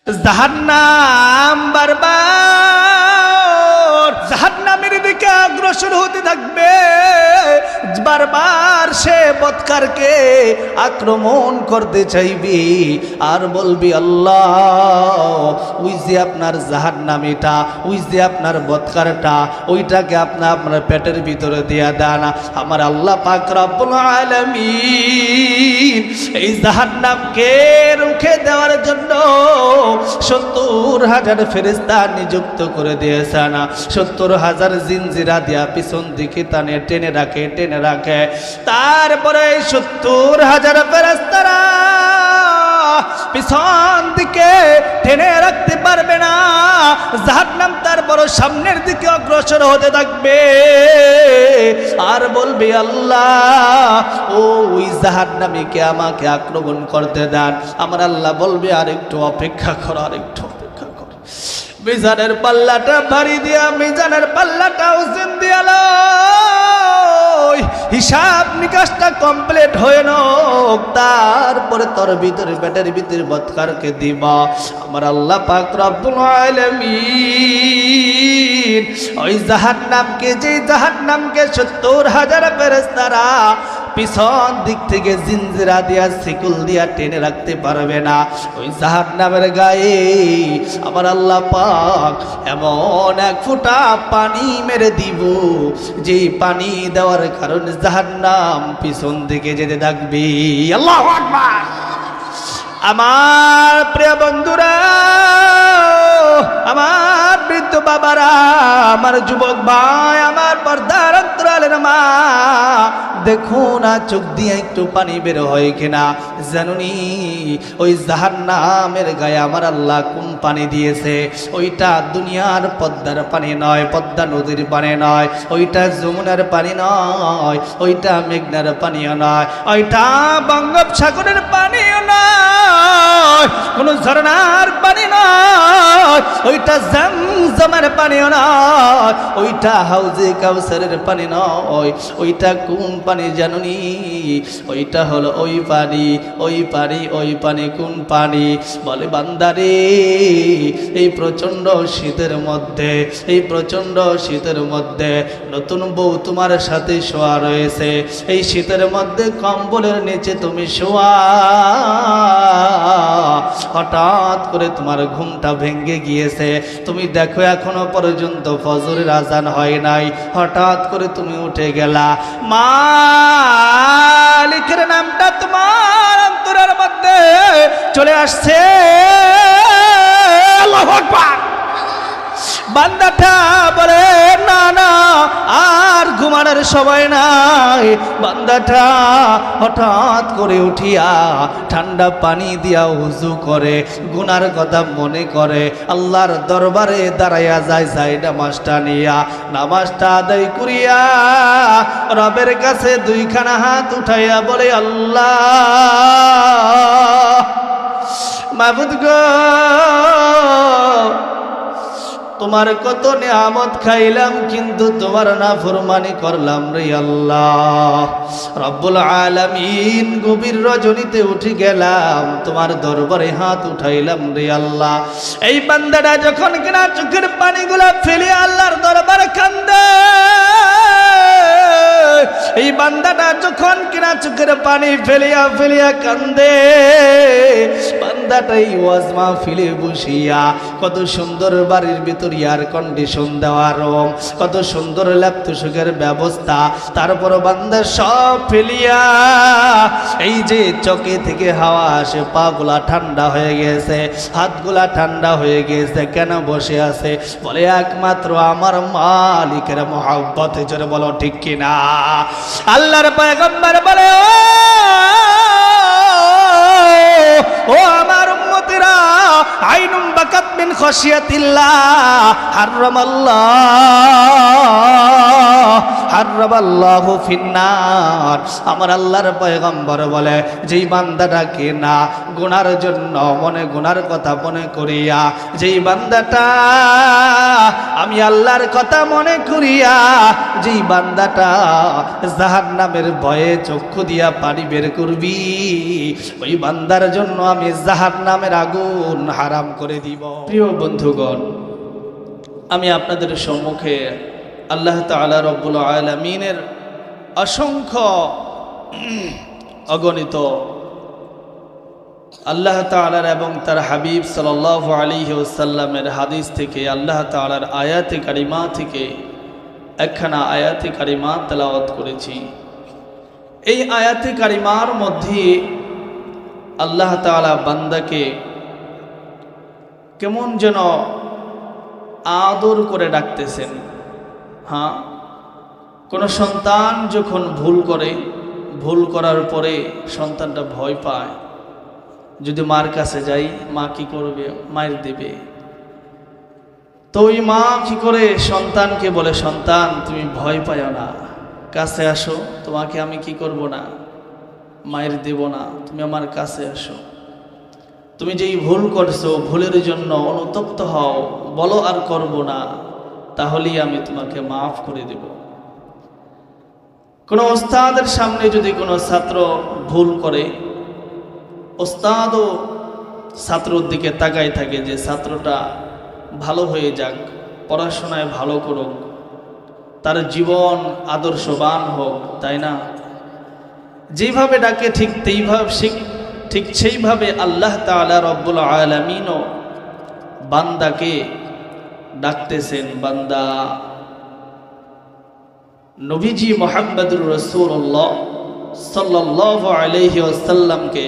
জাহান্নাম বারবার জাহান্নামের দিকে অগ্রসর হতে থাকবে। বারবার সে বৎকারকে আক্রমণ করতে চাইবে আর বলবি, আল্লাহ ওই যে আপনার জাহান্নামীটা, ওই যে আপনার বৎকারটা, ওইটাকে আপনার পেটের ভিতরে দিয়া দেন। আমার আল্লাহ পাক রব্বুল আলামিন এই জাহান্নামকে রুখে দেওয়ার জন্য 70,000 ফেরেশতা নিযুক্ত করে দিয়েছেন। 70,000 জিনজিরা দিয়া পিছন দিকে টানে টেনে রাখে। তারপরে 70,000 ফেরেশতারা পিছন দিকে টেনে রাখতে পারবে না। জাহান্নাম তারপর সামনের দিকে অগ্রসর হতে থাকবে আর বলবে, আল্লাহ ওই জাহান্নামীকে আমাকে আক্রমণ করতে দেন। আমার আল্লাহ বলবে, আর একটু অপেক্ষা করো, আর একটু অপেক্ষা করো। মিজানের পাল্লাটা ভারী দিয়া, মিজানের পাল্লাটা ওজন দিয়ালো, হিসাব নিকাশটা কমপ্লিট হয়ে নোক, তারপরে তোর ভিতরে পেটের ভিতরে বৎকারকে দিবা। আমার আল্লাহ পাক রব্বুল আলামিন ওই জাহান্নামকে, যে জাহান্নামকে 70,000 ফেরেশতারা পিছন দিক থেকে জিনজিরা দিয়া শিকল দিয়া টেনে রাখতে পারবে না, ওই জাহান্নামের গায়ে আমার আল্লাহ পাক এমন এক ফোঁটা পানি মেরে দিব, যে পানি দেওয়ার কারণে জাহান্নাম পিছন দিকে যেতে থাকবে। আল্লাহু আকবার। আমার প্রিয় বন্ধুরা, আমার বৃদ্ধ বাবারা, আমার যুবক ভাই, আমার পর্দার অন্তরালের মা, দেখো না চোখ দিয়ে একটু পানি বের হয় কিনা। জানুনি ওই জাহান্নামের গায়ে আমার আল্লাহ কোন পানি দিয়েছে? ওইটা দুনিয়ার পদ্মার পানি নয়, পদ্মা নদীর পানি নয়, ওইটা যমুনার পানি নয়, ওইটা মেঘনার পানিও নয়, ওইটা বঙ্গোপসাগরের পানিও নয়, কোন ঝর্ণার পানি নয়, ওইটা জমজমের পানিও নয়, ওইটা হাউজে কাউসারের পানি নয়। ওইটা কোন পানি জানুনি? ওইটা হলো ওই পানি, ওই পানি, ওই পানি। কোন পানি? বলে, বান্দারে এই প্রচন্ড শীতের মধ্যে, এই প্রচন্ড শীতের মধ্যে নতুন বউ তোমার সাথে শোয়া রয়েছে, এই শীতের মধ্যে কম্বলের নিচে তুমি শোয়া, হঠাৎ করে তোমার ঘুমটা ভেঙে গিয়েছে, তুমি দেখো এখনো পর্যন্ত ফজরের আজান হয় নাই, হঠাৎ করে তুমি উঠে গেলা, মালিকের নামটা তোমার অন্তরের মধ্যে চলে আসছে। আল্লাহু আকবার। বান্দাটা বলে, না না আর ঘুমানোর সময় নাই। বান্দাটা হঠাৎ করে উঠিয়া ঠান্ডা পানি দিয়া উযু করে, গুনার কথা মনে করে, আল্লাহর দরবারে দাঁড়াইয়া যায় নামাজটা নিয়া, নামাজটা আদায় করিয়া রবের কাছে দুইখানা হাত উঠাইয়া বলে, আল্লাহ মাবুদ গো, তোমার কত নিয়ামত খাইলাম, কিন্তু তোমার নাফরমানি করলাম রে আল্লাহ। রব্বুল আলামিন গভীর রজনীতে উঠে গেলাম, তোমার দরবারে হাত উঠাইলাম রে আল্লাহ। এই বান্দাটা যখন কিনা চোখের পানিগুলা ফেলে আল্লাহর দরবারে কান্দে, এই বান্দাটা যখন কিনা চোখের পানি ফেলিয়া কান্দে, বান্দাটাই ওয়াজ মাহফিলে বসিয়া, কত সুন্দর বাড়ির ভিতর এয়ার কন্ডিশন দেওয়া রুম, কত সুন্দর ল্যাপটপের ব্যবস্থা, তারপর বান্দা সব ফেলিয়া, এই যে চোখে থেকে হাওয়া আসে, পাগুলা ঠান্ডা হয়ে গেছে, হাতগুলা ঠান্ডা হয়ে গেছে, কেন বসে আছে? বলে, একমাত্র আমার মালিকের মহব্বতে। জোরে বলো ঠিক কিনা? আল্লাহর পয়গম্বর বলে, ও আমার উম্মতিরা, আইনুম বাকাত মিন খাশিয়াতিল্লাহ হারামাল্লাহু ফিন্নার। আমার আল্লাহর পয়গম্বর বলে, যেই বান্দাটাকে না গুনার জন্য গুনার কথা মনে করিয়া, যেই বান্দাটা আমি আল্লাহর কথা মনে করিয়া, যেই বান্দাটা জাহান্নামের ভয়ে চক্ষু দিয়া পানি বের করবি, ওই বান্দার জন্য আমি জাহান্নামের আগুন হারাম করে দিব। প্রিয় বন্ধুগণ, আমি আপনাদের সম্মুখে আল্লাহ তাআলা রব্বুল আলামিনের অসংখ্য অগণিত আল্লাহ তাআলার এবং তার হাবিব সাল্লাল্লাহু আলাইহি ওয়াসাল্লামের হাদিস থেকে, আল্লাহ তাআলার আয়াতে কারিমা থেকে একখানা আয়াতে কারিমা তেলাওয়াত করেছি। এই আয়াতে কারিমার মধ্যে আল্লাহ তাআলা বান্দাকে কেমন যেন আদর করে ডাকতেছেন। হ্যাঁ, কোনো সন্তান যখন ভুল করে, ভুল করার পরে সন্তানটা ভয় পায়, যদি মার কাছে যাই মা কি করবে, মায়ের দেবে। তো ওই মা কি করে সন্তানকে বলে, সন্তান তুমি ভয় পাও না, কাছে আসো, তোমাকে আমি কি করব না, মায়ের দেব না, তুমি আমার কাছে আসো। তুমি যেই ভুল করছো, ভুলের জন্য অনুতপ্ত হও, বলো আর করব না, তাহলেই আমি তোমাকে মাফ করে দেব। কোনো ওস্তাদের সামনে যদি কোনো ছাত্র ভুল করে, ওস্তাদও ছাত্রর দিকে তাকাই থাকে যে ছাত্রটা ভালো হয়ে যাক, পড়াশোনায় ভালো করুক, তার জীবন আদর্শবান হোক, তাই না? যেভাবে ডাকে ঠিক সেইভাবে আল্লাহ তাআলা রব্বুল আলামিনও বান্দাকে ডাকতেছেন। বান্দা নবীজি মুহাম্মদুর রাসূলুল্লাহ সাল্লাল্লাহু আলাইহি ওয়াসাল্লামকে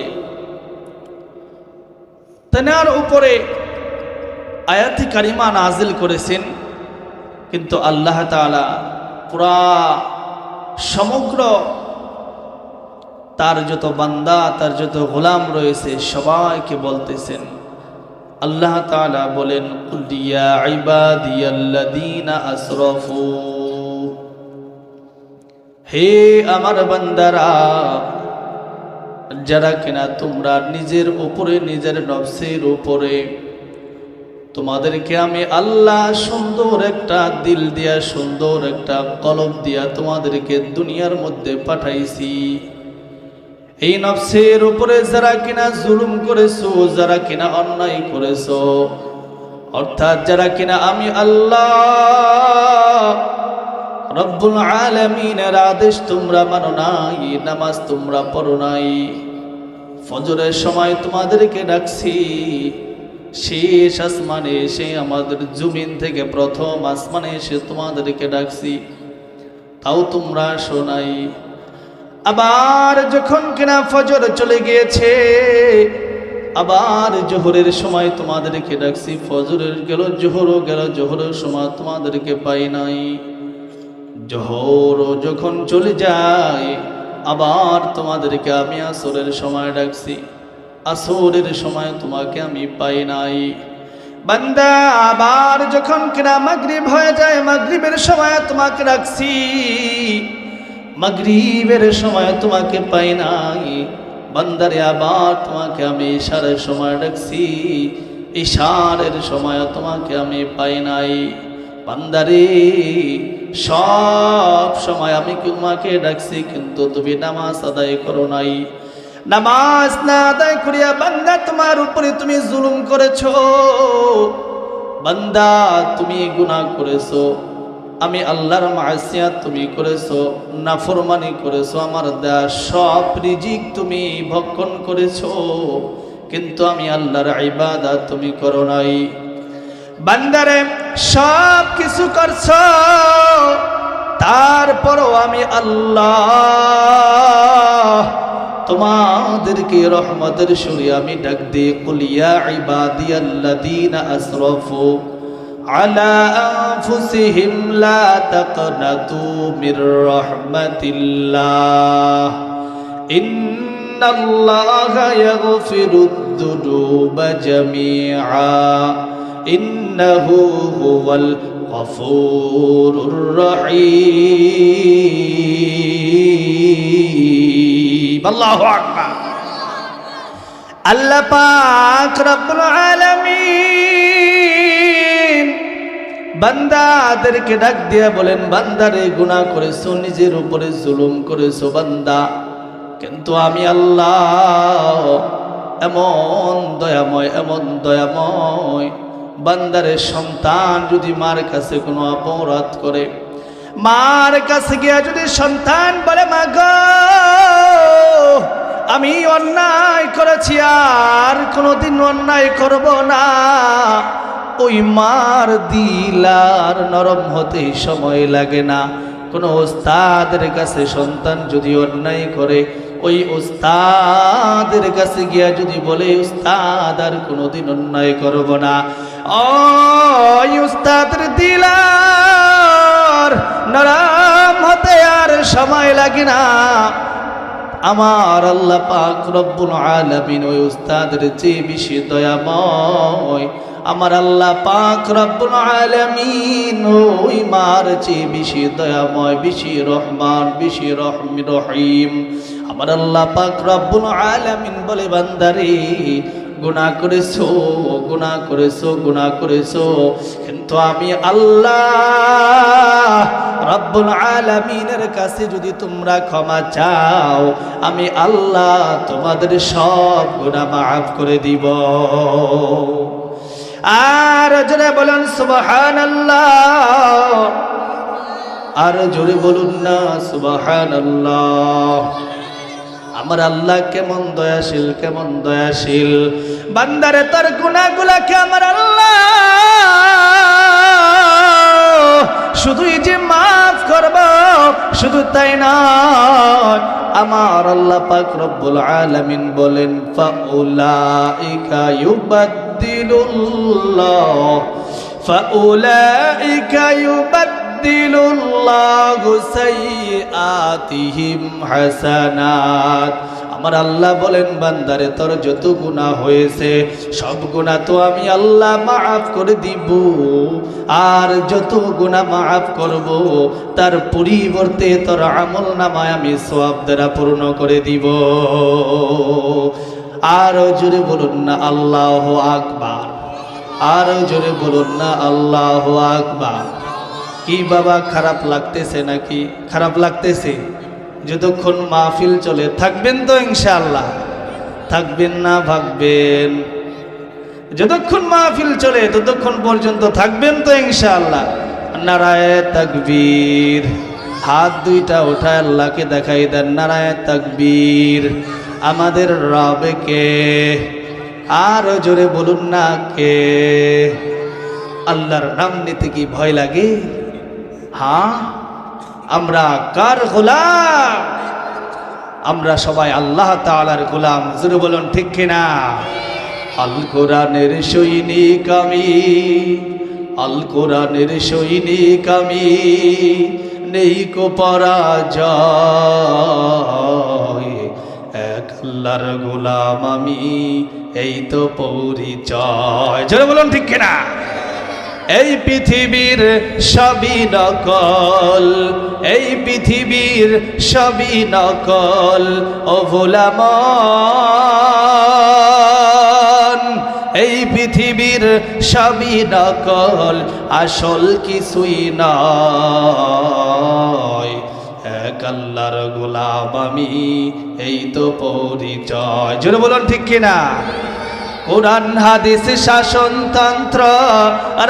তেনার উপরে আয়াতে কারিমা নাজিল করেছেন, কিন্তু আল্লাহ তাআলা পুরা সমগ্র তার যত বান্দা, তার যত গোলাম রয়েছে সবাইকে বলতেছেন। আল্লাহ তাআলা বলেন, কুল ইয়া ইবাদিয়াল্লাযীনা আসরাফু, হে আমার বান্দারা, যারা কিনা তোমরা নিজের উপরে, নিজের নফসের উপরে, তোমাদেরকে আমি আল্লাহ সুন্দর একটা দিল দিয়া, সুন্দর একটা কলব দিয়া তোমাদেরকে দুনিয়ার মধ্যে পাঠাইছি। এই নফসের উপরে যারা কিনা জুলুম করেছো, যারা কিনা অন্যায় করেছো, অর্থাৎ যারা কিনা আমি আল্লাহ রব্বুল আলামিনের আদেশ তোমরা মানো নাই, নামাজ তোমরা পড়ো নাই, ফজরের সময় তোমাদেরকে ডাকছি, শেষ আসমানে এসে, আমাদের জমিন থেকে প্রথম আসমানে এসে তোমাদেরকে ডাকছি, তাও তোমরা শোনাই। আবার যখন কিনা ফজর চলে গিয়েছে, আবার জোহরের সময় তোমাদেরকে ডাকছি, ফজরের গেল, জোহরও গেল, জোহরের সময় তোমাদেরকে পাই নাই। জোহর যখন চলে যায়, আবার তোমাদেরকে আমি আসরের সময় ডাকছি, আসরের সময় তোমাকে আমি পাই নাই। বান্দা আবার যখন কিনা মাগরিব হয়ে যায়, মাগরিবের সময় তোমাকে ডাকছি, মাগরিবের সময় তোমাকে পাই নাই। বান্দারে আবার তোমাকে আমি ইশারের সময় ডাকছি, ইশারের সময় তোমাকে আমি পাই নাই। বান্দারে সব সময় আমি তোমাকে ডাকছি, কিন্তু তুমি নামাজ আদায় করো নাই। নামাজ না আদায় করিয়া বান্দা তোমার উপরে তুমি জুলুম করেছো, বান্দা তুমি গুনাহ করেছো, আমি আল্লাহর মাসিয়াত তুমি করেছো, নাফরমানি করেছো, আমার দেয়া সব রিজিক তুমি ভক্ষণ করেছো, কিন্তু আমি আল্লাহর ইবাদত তুমি করো নাই। বান্দারে সব কিছু করছো, তারপরও আমি আল্লাহ তোমাদেরকে রহমতের সুরে আমি ডাক দিই, কুল ইয়া ইবাদিয়াল্লাযীনা আসরাফু আলা আনফুসিহিম লা তাকনাতু মির রাহমাতিল্লাহ, ইন্নাল্লাহা ইয়াগফিরুদ যুনুবা জামিআ, ইন্নাহু হুয়াল গফুরুর রহিম। আল্লাহু আকবার। আল্লাহ পাক রব্বুল আলামিন বান্দাদেরকে ডাক দিয়া বলেন, বান্দারে গুনাহ করেছো, নিজের উপরে জুলুম করেছো বান্দা, কিন্তু আমি আল্লাহ এমন দয়াময়, বান্দারে সন্তান যদি মার কাছে কোনো অপরাধ করে, মার কাছে গিয়া যদি সন্তান বলে মা গো আমি অন্যায় করেছি, আর কোনোদিন অন্যায় করব না, ওই মার দিলার নরম হতে সময় লাগে না। কোনো ওস্তাদের কাছে সন্তান যদি অন্যায় করে, ওই ওস্তাদের কাছে গিয়া যদি বলে উস্তাদ আর কোনোদিন অন্যায় করব না, ওই উস্তাদের দিলার নরম হতে আর সময় লাগে না। আমার আল্লাহ পাক রব্বুল আলামিন ওই উস্তাদের চেয়ে বেশি দয়াময়, আমার আল্লাহ পাক রব্বুল আলামিন ওই মার চেয়ে বেশি দয়াময়, বেশি রহমান, বেশি রহিম। আমার আল্লাহ পাক রব্বুল আলামিন বলে বান্দারে গুনাহ করেছো, কিন্তু আমি আল্লাহ রব্বুল আলামিনের কাছে যদি তোমরা ক্ষমা চাও, আমি আল্লাহ তোমাদের সব গুনাহ মাফ করে দিব। আর জোরে বলুন সুবহানাল্লাহ, আর জোরে বলুন না সুবহানাল্লাহ। আমার আল্লাহ কেমন দয়াশীল, বান্দারে তোর গুনাহগুলোকে আমার আল্লাহ শুধুই যে মাফ করব, শুধু তাই নয়, আমার আল্লাহ পাক রব্বুল আলামিন বলেন ফাউলাইকা ইউবাদদিলুল্লাহু সাইয়্যাতিহিম হাসানাত। আমার আল্লাহ বলেন বান্দারে তোর যত গুনাহ হয়েছে সব গুনাহ তো আমি আল্লাহ মাফ করে দিব, আর যত গুনাহ মাফ করব তার পরিবর্তে তোর আমল নামায় আমি সওয়াব দ্বারা পূর্ণ করে দিব। আর জোরে বলুন না আল্লাহু আকবার, আর জোরে বলুন না আল্লাহু আকবার। কি বাবা খারাপ লাগতেছে নাকি? খারাপ লাগতেছে? যতক্ষণ মাহফিল চলে থাকবেন তো ইনশাআল্লাহ, থাকবেন না ভাববেন? যতক্ষণ মাহফিল চলে ততক্ষণ পর্যন্ত থাকবেন তো ইনশাআল্লাহ। নারায়ে তাকবীর, হাত দুইটা উঠায় আল্লাহকে দেখাই দেন, নারায়ে তাকবীর। আমাদের রবকে আর জোরে বলুন না কে? আল্লাহর নাম নিতে কি ভয় লাগে? হ্যাঁ, আমরা কার গোলাম? আমরা সবাই আল্লাহ তাআলার গোলাম। জোরে বলুন ঠিক কিনা? আল কোরআনের সৈনিক আমি, আল কোরআনের সৈনিক আমি, নেই কো পরাজয়, এক আল্লাহর গোলাম আমি, এই তো পরিচয়। জোরে বলুন ঠিক কিনা? এই পৃথিবীর সবই নকল, এই পৃথিবীর সবই নকল, ও গোলামন, এই পৃথিবীর সবই নকল, আসল কিছুই নয়, এক আল্লাহর গোলাম আমি, এই তো পরিচয়। জোরে বলুন ঠিক কিনা? কোরআন হাদিস শাসনতন্ত্র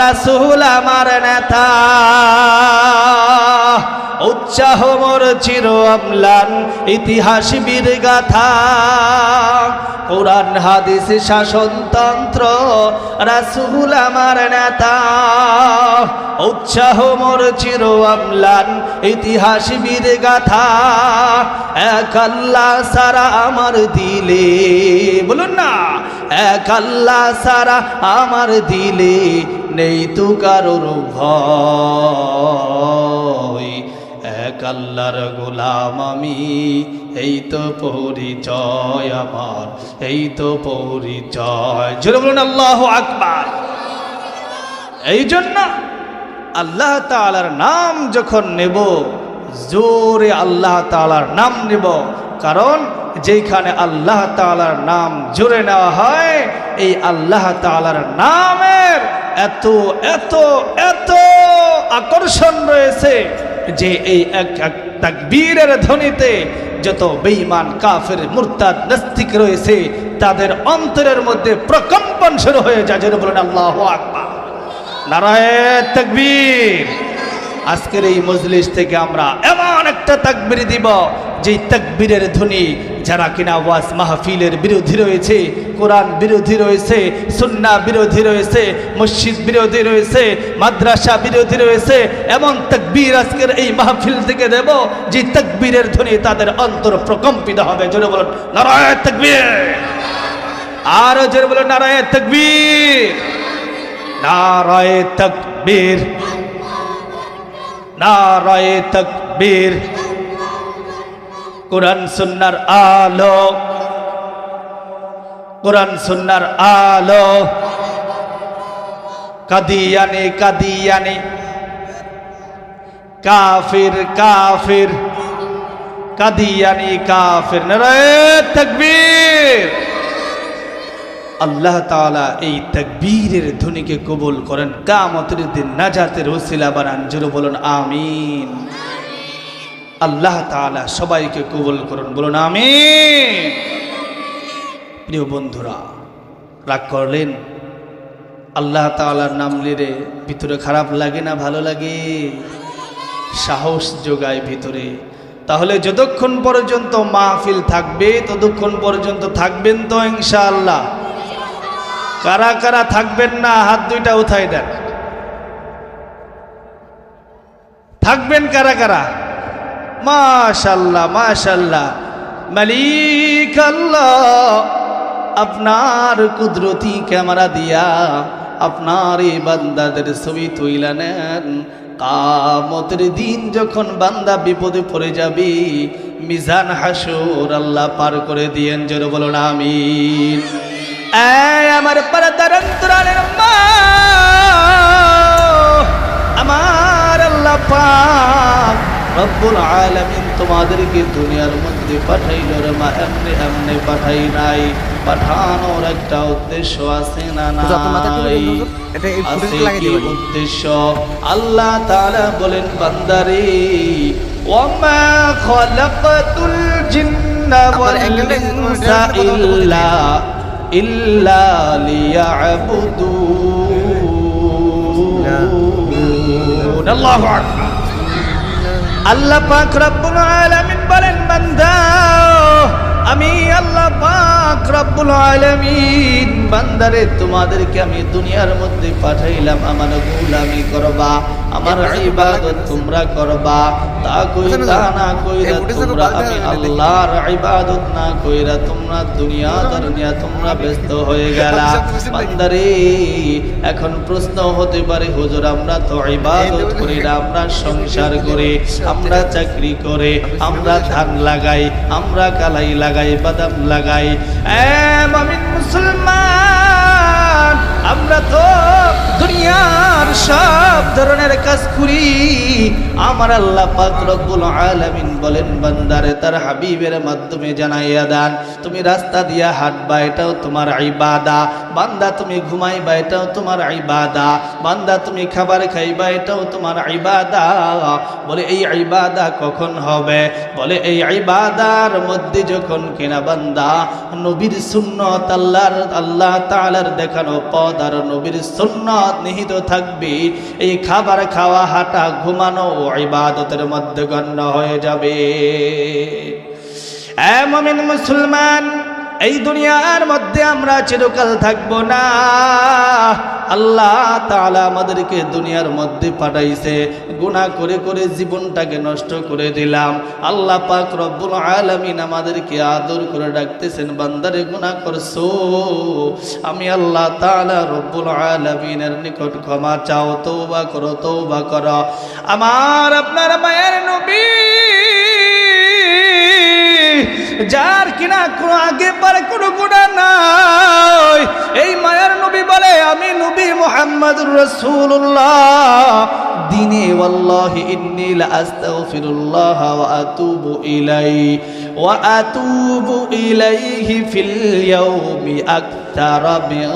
রাসূল আমার নেতা, উচ্চাহ মোর চির অম্লান ইতিহাস বীর গাথা। কোরআন হাদিস শাসনতন্ত্র রাসূল আমার নেতা, উচ্চাহ মোর চির অম্লান ইতিহাস বীর গাথা। এক আল্লাহ সারা আমার দিলে, বলুন না, এক আল্লাহ সারা আমার দিলে নেই তো কারোর ভয়, এক আল্লাহর গোলাম আমি, এই তো পরিচয় আমার, এই তো পরিচয়। জোরে বলুন আল্লাহু আকবার। এই জন্য আল্লাহ তাআলার নাম যখন নেব, জোরে আল্লাহ তাআলার নাম নেব, কারণ যেখানে আল্লাহ তাআলার নাম জোরে নেওয়া হয়, এই আল্লাহ তাআলার নামের এত এত এত আকর্ষণ রয়েছে যে এই এক এক তাকবীরের ধ্বনিতে যত বেঈমান কাফের মুরতাদ নাস্তিক রয়েছে তাদের অন্তরের মধ্যে প্রকম্পন শুরু হয়ে যায়। যেন বলেন আল্লাহু আকবার, নারায়ে তাকবীর। আজকের এই মজলিস থেকে আমরা এমন একটা তাকবীর দিব যে তাকবীরের ধ্বনি যারা কিনা ওয়াজ মাহফিলের বিরোধী রয়েছে, কোরআন বিরোধী রয়েছে, সুন্নাহ বিরোধী রয়েছে, মসজিদ বিরোধী রয়েছে, মাদ্রাসা বিরোধী রয়েছে, এমন তাকবীর আজকের এই মাহফিল থেকে দেব যে তাকবীরের ধ্বনি তাদের অন্তর প্রকম্পিত হবে। জোরে বলুন নারায়ে তাকবীর, আর জোরে বলুন নারায়ে তাকবীর, নারায়ে তাকবীর, নারায়ে তাকবীর। কোরআন সুন্নাহর আলো, কোরআন সুন্নাহর আলো, কাদিয়ানি কাদিয়ানি, কাফির কাফির, কাদিয়ানি কাফির। নারায়ে তাকবীর। আল্লাহ তাআলা এই তাকবীরের ধ্বনিকে কবুল করেন, কিয়ামতের দিন নাজাতের ওসিলা বানান। জোরে বলুন আমিন। আল্লাহ তাআলা সবাইকে কবুল করুন, বলুন আমিন। প্রিয় বন্ধুরা, রাগ করলেন? আল্লাহ তাআলার নাম নিলে ভিতরে খারাপ লাগে না ভালো লাগে? সাহস যোগায় ভিতরে। তাহলে যতক্ষণ পর্যন্ত মাহফিল থাকবে ততক্ষণ পর্যন্ত থাকবেন তো ইনশাআল্লাহ? কারা কারা থাকবেন না হাত দুইটা উঠাই দেন। থাকবেন কারা কারা? মাশাআল্লাহ মাশাআল্লাহ। মালিক আল্লাহ আপনার কুদরতি ক্যামেরা দিয়া আপনার এই বান্দাদের ছবি তুইলা নেন। কিয়ামতের দিন যখন বান্দা বিপদে পড়ে যাবে, মিজান হাসর আল্লাহ পার করে দিয়েন। জোরে বলুন আমিন। আমার পর্দার অন্তরালের মা, আমার আল্লাহ পাক রব্বুল আলামিন তোমাদেরকে দুনিয়ার মধ্যে পাঠাইল রে মা, এমনি এমনি পাঠাই নাই। পাঠানোর একটা উদ্দেশ্য আছে না নাই? আছে উদ্দেশ্য? আল্লাহ তাআলা বলেন বান্দারে, ওয়ামা খালাকাতুল জিন্না ওয়াল ইনসা ইল্লা লিয়াবুদুন। আল্লাহু আকবার। আল্লাহ পাক রব্বুল আলামিন বলেন বান্দা, আমি আল্লাহ পাক রব্বুল আলামিন বান্দারে তোমাদেরকে আমি দুনিয়ার মধ্যে পাঠাইলাম আমার গোলামি করবা, আমার ইবাদত তোমরা করবা। তা কইরা না কইরা তোমরা আমি আল্লাহর ইবাদত না কইরা তোমরা দুনিয়া দুনিয়া তোমরা ব্যস্ত হয়ে গেলা। বান্দারে এখন প্রশ্ন হতে পারে, হুজুর আমরা তো ইবাদত করি না, আমরা সংসার করি, আমরা চাকরি করে, আমরা ধান লাগাই, আমরা কালাই লাগাই, বাদাম লাগাই। মুমিন মুসলমান, আমরা তো দুনিয়ার সব ধরনের কাজ করি। আমার আল্লাহ পাক রব্বুল আলামিন বলেন বান্দারে তার হাবিবের মাধ্যমে জানাইয়া দেন, তুমি রাস্তা দিয়া হাঁটবা এটাও তোমার ইবাদা, বান্দা তুমি ঘুমাইবা এটাও তোমার ইবাদা, বান্দা তুমি খাবার খাইবা এটাও তোমার ইবাদা। বলে এই ইবাদা কখন হবে? বলে এই ইবাদার মধ্যে যখন কিনা বান্দা নবীর সুন্নাত আল্লাহ তাআলার দেখানো পথ আর নবীর সুন্নাত নিহিত থাকবে, এই খাবার খাওয়া হাঁটা ঘুমানো ইবাদতের মধ্যে গণ্য হয়ে যাবে। মুমিন মুসলমান, এই দুনিয়ার মধ্যে আমরা চিরকাল থাকবো না। আল্লাহ তাআলা আমাদেরকে দুনিয়ার মধ্যে পাঠাইছে, গুনাহ করে করে জীবনটাকে নষ্ট করে দিলাম। আল্লাহ পাক রব্বুল আলামিন আমাদেরকে আদর করে ডাকতেছেন, বান্দারে গুনাহ করছো, আমি আল্লাহ তাআলা রব্বুল আলামিনের নিকট ক্ষমা চাও, তওবা করো, তওবা করো। আমার আপনার মায়ের নবী, যার কিনা কোনো আগে পরে কোনো গুনাহ নাই, এই মায়ের নবী বলে আমি নবী মুহাম্মদ মুহাম্মাদুর রাসূলুল্লাহ দিনে ওয়াল্লাহি ইন্নী লা আস্তাগফিরুল্লাহ ওয়া আতুবু ইলাইহি ফিল ইয়াউমি আকতারা মিন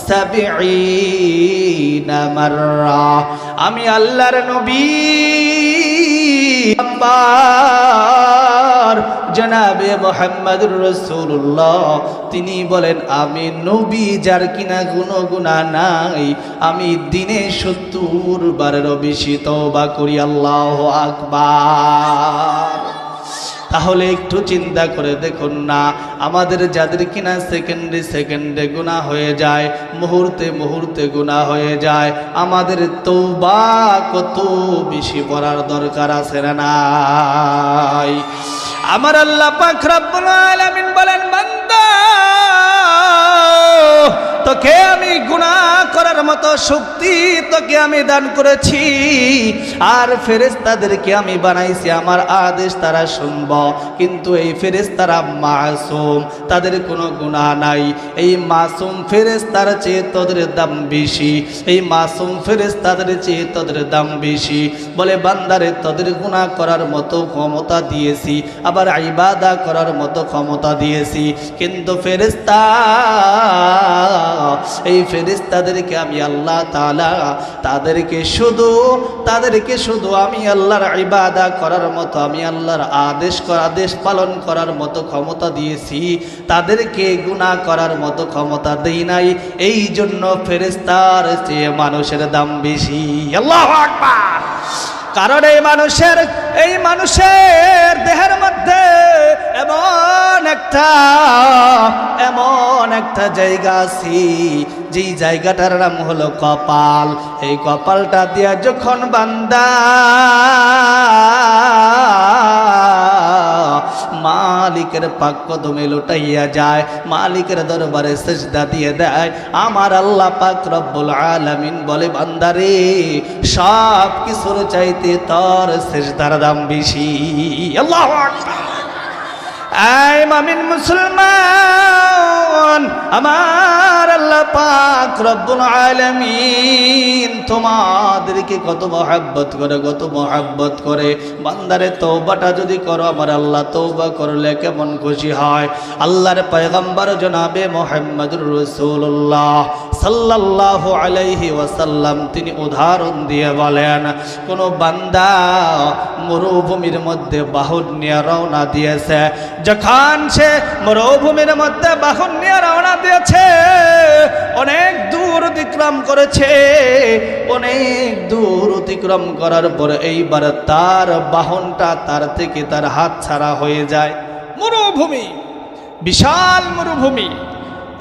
70 মাররা। আমি আল্লাহর নবী জনাবে মুহাম্মাদুর রাসূলুল্লাহ তিনি বলেন আমি নবী যার কিনা কোনো গুনাহ নাই, আমি দিনে 70 বারেরও বেশি তওবা করি। আল্লাহু আকবার। তাহলে একটু চিন্তা করে দেখুন না, আমাদের যাদের কিনা সেকেন্ডে সেকেন্ডে গুনাহ হয়ে যায়, মুহূর্তে মুহূর্তে গুনাহ হয়ে যায়, আমাদের তওবা কত বেশি করার দরকার আছে না নাই? আমার আল্লাহ পাক রব্বুল আলামিন বলেন, বান্দা তোকে আমি গুনাহ করার মতো শক্তি তোকে আমি দান করেছি, আর ফেরেশতাদেরকে আমি বানাইছি আমার আদেশ তারা শুনব। কিন্তু এই ফেরেশতারা মাসুম, তাদের কোনো গুনাহ নাই। এই মাসুম ফেরেশতার চেয়ে তোদের দাম বেশি, এই মাসুম ফেরেশতাদের চেয়ে তোদের দাম বেশি। বলে বান্দারে তোদের গুনাহ করার মতো ক্ষমতা দিয়েছি, আবার ইবাদত করার মতো ক্ষমতা দিয়েছি, কিন্তু ফেরেশতা এই ফেরেশতাদেরকে আমি আল্লাহ তাআলা তাদেরকে শুধু আমি আল্লাহর ইবাদত করার মতো, আমি আল্লাহর আদেশ পালন করার মতো ক্ষমতা দিয়েছি, তাদেরকে গুনাহ করার মতো ক্ষমতা দেই নাই। এই জন্য ফেরেশতার চেয়ে মানুষের দাম বেশি। আল্লাহু আকবার। কারণ এই মানুষের দেহের মধ্যে এমন একটা জায়গা আছে, যেই জায়গাটার নাম হলো কপাল। এই কপালটা দিয়া যখন বান্দা মালিকের পাক কদমে লুটাইয়া যায়, মালিকের দরবারে সিজদা দিয়ে দেয়, আমার আল্লাহ পাক রব্বুল আলামিন বলে, বান্দারে সব কিছুর চাইতে তোর সিজদার দাম বেশি। আল্লাহু আকবার। আয় মুমিন মুসলমান, আমার আল্লাহ পাক রব্বুল আলামিন তোমাদেরকে কত মহব্বত করে। বান্দারে তওবাটা যদি করো, আমার আল্লাহ তওবা করলে কেমন খুশি হয়। আল্লাহর পয়গম্বর জনাবে মুহাম্মদুর রাসূলুল্লাহ সাল্লাল্লাহু আলাইহি ওয়াসাল্লাম তিনি উদাহরণ দিয়ে বলেন, কোন বান্দা মরুভূমির মধ্যে বাহন নিয়ে রওনা দিয়েছে, যখন সে মরুভূমির মধ্যে বাহন নিয়ে রওনা দিয়েছে, অনেক দূর অতিক্রম করেছে, অনেক দূর অতিক্রম করার পরে এইবার তার বাহনটা তার থেকে তার হাত ছাড়া হয়ে যায়। মরুভূমি, বিশাল মরুভূমি,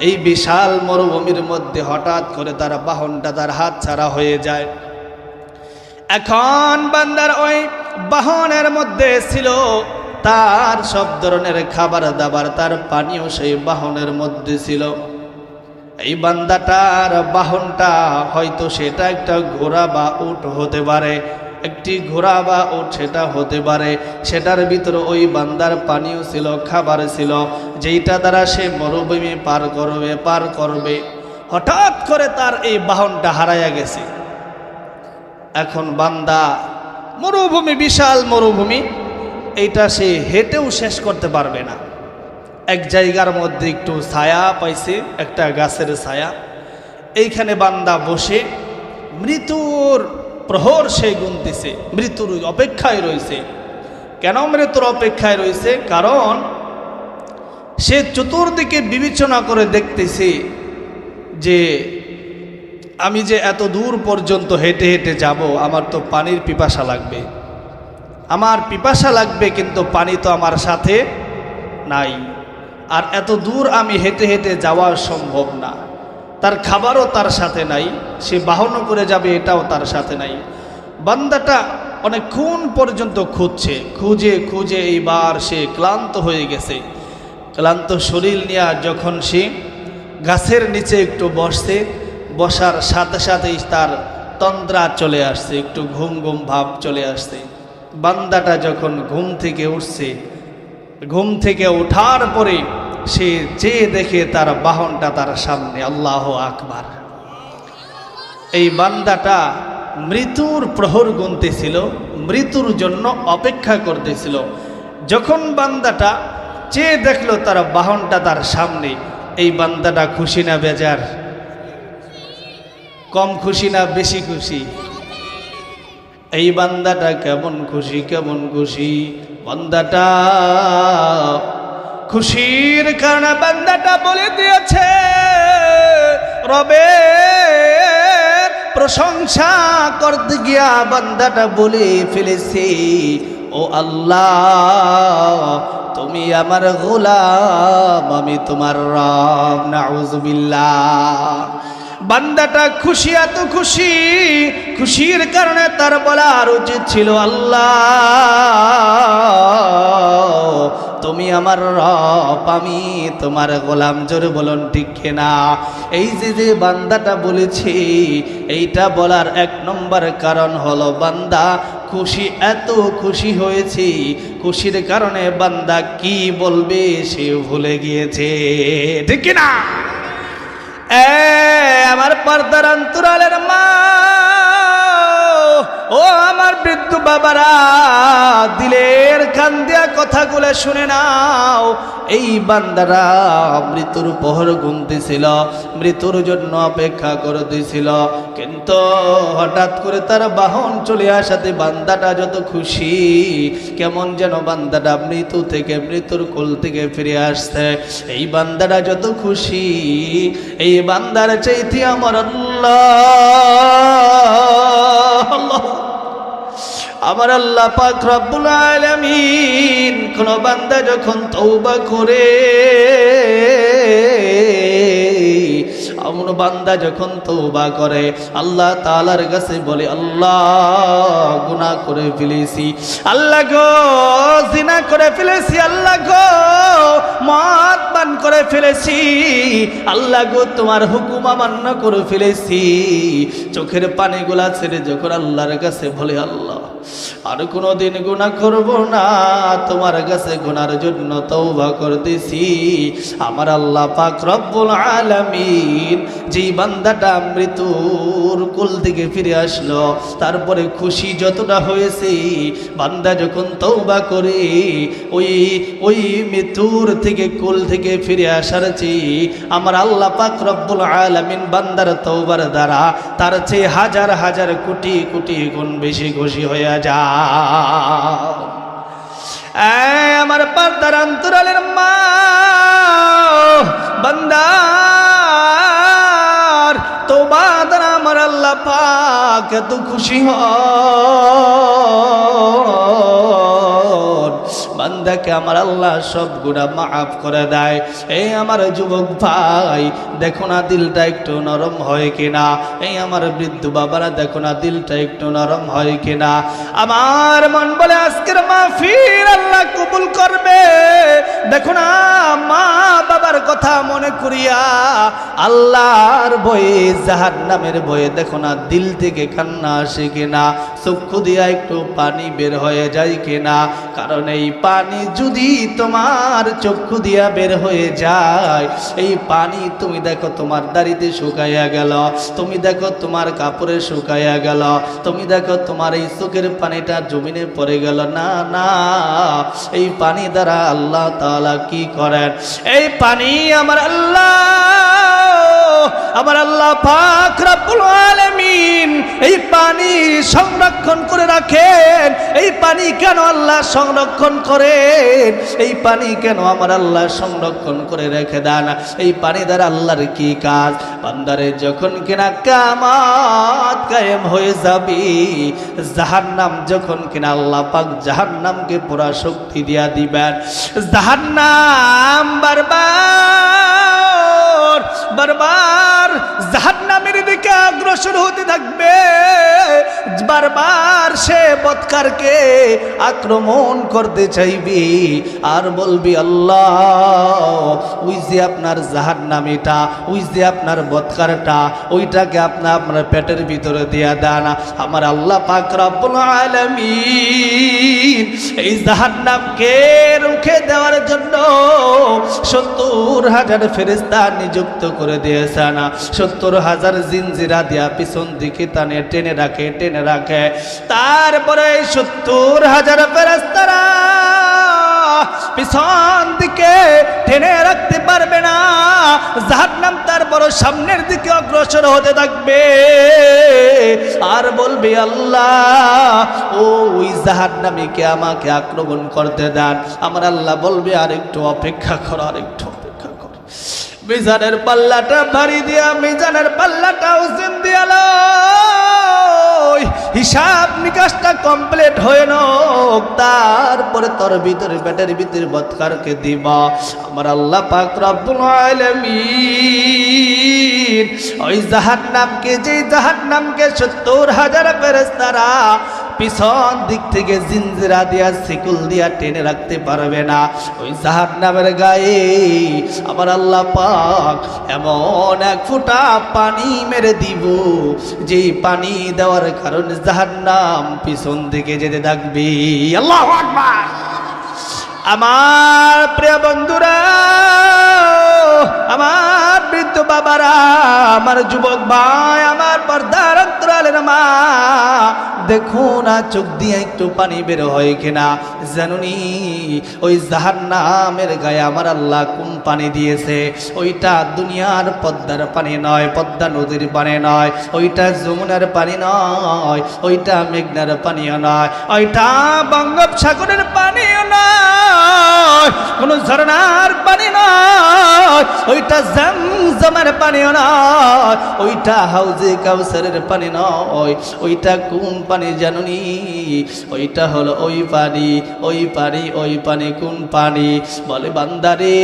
এই বিশাল মরুভূমির মধ্যে হঠাৎ করে তার বাহনটা তার হাত ছাড়া হয়ে যায়। এখন বান্দার ওই বাহনের মধ্যে ছিল তার সব ধরনের খাবার দাবার, তার পানীয় সেই বাহনের মধ্যে ছিল। এই বান্দাটার বাহনটা হয়তো সেটা একটা ঘোড়া বা উট হতে পারে, একটি ঘোড়া বা উট সেটা হতে পারে, সেটার ভিতরে ওই বান্দার পানীয় ছিল, খাবার ছিল, যেইটা দ্বারা সে মরুভূমি পার করবে। হঠাৎ করে তার এই বাহনটা হারাইয়া গেছে। এখন বান্দা মরুভূমি, বিশাল মরুভূমি, এইটা সে হেঁটেও শেষ করতে পারবে না। এক জায়গার মধ্যে একটু ছায়া পাইছে, একটা গাছের ছায়া, এইখানে বান্দা বসে মৃত্যুর প্রহর সে গুনতেছে, মৃত্যুর অপেক্ষায় রয়েছে। কেন মৃত্যুর অপেক্ষায় রয়েছে? কারণ সে চতুর্দিকে বিবেচনা করে দেখতেছে যে আমি যে এত দূর পর্যন্ত হেঁটে হেঁটে যাব, আমার তো পানির পিপাসা লাগবে, কিন্তু পানি তো আমার সাথে নাই, আর এত দূর আমি হেঁটে হেঁটে যাওয়া সম্ভব না। তার খাবারও তার সাথে নাই, সে বাহনও করে যাবে এটাও তার সাথে নাই। বান্দাটা অনেকক্ষণ পর্যন্ত খুঁজে এইবার সে ক্লান্ত হয়ে গেছে। ক্লান্ত শরীর নিয়ে যখন সে গাছের নিচে একটু বসছে, বসার সাথে সাথেই তার তন্দ্রা চলে আসছে, একটু ঘুম ভাব চলে আসছে। বান্দাটা যখন ঘুম থেকে উঠছে, ঘুম থেকে ওঠার পরে সে যে দেখে তার বাহনটা তার সামনে। আল্লাহু আকবার। এই বান্দাটা মৃত্যুর প্রহর গুনতেছিল, মৃত্যুর জন্য অপেক্ষা করতেছিল। যখন বান্দাটা চেয়ে দেখলো তার বাহনটা তার সামনে, এই বান্দাটা খুশি না বেজার? কম খুশি না বেশি খুশি? এই বান্দাটা কেমন খুশি, কেমন খুশি বান্দাটা। খুশির কারণে বান্দাটা বলে দিয়েছে, রবের প্রশংসা করতে গিয়া বান্দাটা বলে ফেলেছে, ও আল্লাহ তুমি আমার গোলাম, আমি তোমার রব। নাউজুবিল্লাহ। বান্দাটা খুশি, এত খুশি, খুশির কারণে তার বলার উচিত ছিল, আল্লাহ তুমি আমার রব, আমি তোমার গোলাম। জোরে বলুন ঠিক কিনা? এই যে বান্দাটা বলেছে, এইটা বলার এক নম্বর কারণ হলো বান্দা খুশি, এত খুশি হয়েছে, খুশির কারণে বান্দা কি বলবে সে ভুলে গিয়েছে। ঠিক কিনা? আমার পর্দার অন্তরালের মা, ও আমার বৃদ্ধ বাবারা, দিলের কান দিয়া কথাগুলো শুনে নাও। এই বান্দারা মৃত্যুর প্রহর গুনতেছিল, মৃত্যুর জন্য অপেক্ষা করতেছিল, কিন্তু হঠাৎ করে তার বাহন চলে আসাতে বান্দাটা যত খুশি, কেমন যেন বান্দাটা মৃত্যু থেকে, মৃত্যুর কোল থেকে ফিরে আসছে। এই বান্দাটা যত খুশি, এই বান্দার চাইতে আমার আল্লাহ, আমার আল্লাহ পাক রব্বুল আলামিন, কোন বান্দা যখন তওবা করে, আমার বান্দা যখন তওবা করে, আল্লাহ তাআলার কাছে বলে, আল্লাহ গুনাহ করে ফেলেছি, আল্লাহ গো জিনা করে ফেলেছি, আল্লাহ গো মদ পান করে ফেলেছি, আল্লাহ গো তোমার হুকুম অমান্য করে ফেলেছি। চোখের পানিগুলা ছেড়ে যখন আল্লাহর কাছে বলে, আল্লাহ আর কোনোদিন গুনাহ করব না, তোমার কাছে গুনার জন্য তওবা করতেছি। আমার আল্লাহ পাক রব্বুল আলামিন যেই বান্দাটা মৃত্যুর কোল থেকে ফিরে আসলো, তারপরে খুশি যতটা হয়েছে, বান্দা যখন তওবা করে ওই মৃত্যুর থেকে কোল থেকে ফিরে আসার চেয়ে আমার আল্লাহ পাক রব্বুল আলামিন বান্দার তওবার দ্বারা তার চেয়ে হাজার হাজার কোটি কোটি গুণ বেশি খুশি হয়ে আমার পর্দার অন্তরালের মা, বান্দার তওবা দ্বারা আমার আল্লাহ পাক এত খুশি হন, বান্দাকে আমার আল্লাহ সব গুনাহ মাফ করে দেয়। এই আমার যুবক ভাই, দেখো না দিলটা একটু নরম হয় কিনা? এই আমার বৃদ্ধ বাবারা, দেখো না দিলটা একটু নরম হয় কিনা? আমার মন বলে আজকের মাহফিল আল্লাহ কবুল করবে। দেখো না মা বাবার কথা মনে করিয়া, আল্লাহর ভয়ে, জাহান্নামের ভয়ে, দেখো না দিল থেকে কান্না আসে কিনা, চক্ষু দিয়া একটু পানি বের হয়ে যায় কিনা? কারণ এই পানি যদি তোমার চক্ষু দিয়া বের হয়ে যায়, এই পানি তুমি দেখো তোমার দাড়িতে শুকাইয়া গেল, তুমি দেখো তোমার কাপড়ে শুকাইয়া গেল, তুমি দেখো তোমার এই চোখের পানিটা জমিনে পড়ে গেল। না না, এই পানি দ্বারা আল্লাহ তাআলা কি করেন? এই পানি আমার আল্লাহ পাক রব্বুল আলামিন এই পানি সংরক্ষণ করে রাখেন। এই পানি কেন আল্লাহ সংরক্ষণ করেন? এই পানি কেন আমার আল্লাহ সংরক্ষণ করে রেখে দেন? এই পানি দ্বারা আল্লাহর কি কাজ? বান্দারে যখন কিনা কিয়ামত কায়েম হয়ে যাবে, জাহান্নাম যখন কিনা আল্লাহ পাক জাহান্নামকে পুরা শক্তি দিয়া দিবেন, জাহান্নাম বারবার জাহান্নামের দিকে অগ্রসর হতে থাকবে, বারবার সে বৎকারকে আক্রমণ করতে চাইবি আর বলবি আল্লাহ ওই যে আপনার জাহান্নামীটা, ওই যে আপনার বৎকারটা, ওইটাকে আপনার পেটের ভিতরে দিয়া দেন। আমার আল্লাহ পাক রব্বুল আলামিন এই জাহান্নামকে রুখে দেওয়ার জন্য 70,000 ফেরেশতা নিযুক্ত করে দিয়েছেন। 70,000 জিনজিরা দিয়া পিছন দিকে টেনে রাখে। তারপরে 70,000 ফেরেশতারা পিছন দিকে টেনে রাখতে পারবে না, জাহান্নাম তারপর সামনের দিকে অগ্রসর হতে থাকবে আর বলবে আল্লাহ ওই জাহান্নামীকে আমাকে আক্রমণ করতে দেন। আমার আল্লাহ বলবে আরেকটু অপেক্ষা করো, আরেকটু অপেক্ষা করো। মিজানের পাল্লাটা ভারী দিয়া, মিজানের পাল্লাটা ওজন দিয়া হিসাব নিকাশটা কমপ্লিট হয়ে নোক, তারপরে তোর ভিতরে পেটের ভিতরে বৎকারকে দিবা। আমার আল্লাহ পাক রব্বুল আলামিন ওই জাহান্নামকে, যে জাহান্নামকে 70,000 ফেরেশতারা পিছন দিক থেকে জিনজিরা দিয়া শিকল দিয়া টেনে রাখতে পারবে না, ওই জাহান্নামের গায়ে আমার আল্লাহ পাক এমন এক ফোঁটা পানি মেরে দিব, যেই পানি দেওয়ার কারণে জাহান্নাম পিছন দিকে যেতে থাকবে। আল্লাহু আকবার। আমার প্রিয় বন্ধুরা, আমার বৃদ্ধ বাবারা, আমার যুবক ভাই, আমার পর্দার অন্তরালের মা, দেখুন আর চোখ দিয়ে একটু পানি বের হয় কিনা। জানুনি ওই জাহান্নামের গায়ে আমার আল্লাহ কোন পানি দিয়েছে? ওইটা দুনিয়ার পদ্মার পানি নয়, পদ্মা নদীর পানি নয়, ওইটা যমুনার পানি নয়, ওইটা মেঘনার পানিও নয়, ওইটা বঙ্গোপসাগরের পানিও নয়, কোন ঝর্ণার পানি নয়, ওইটা জমজমের পানিও নয়, ওইটা হাউজে কাউসারের পানি নয়। ওইটা কোন পানি জানুনি? ওইটা হলো ওই পানি, ওই পানি, ওই পানি। কোন পানি? বলে বান্দারে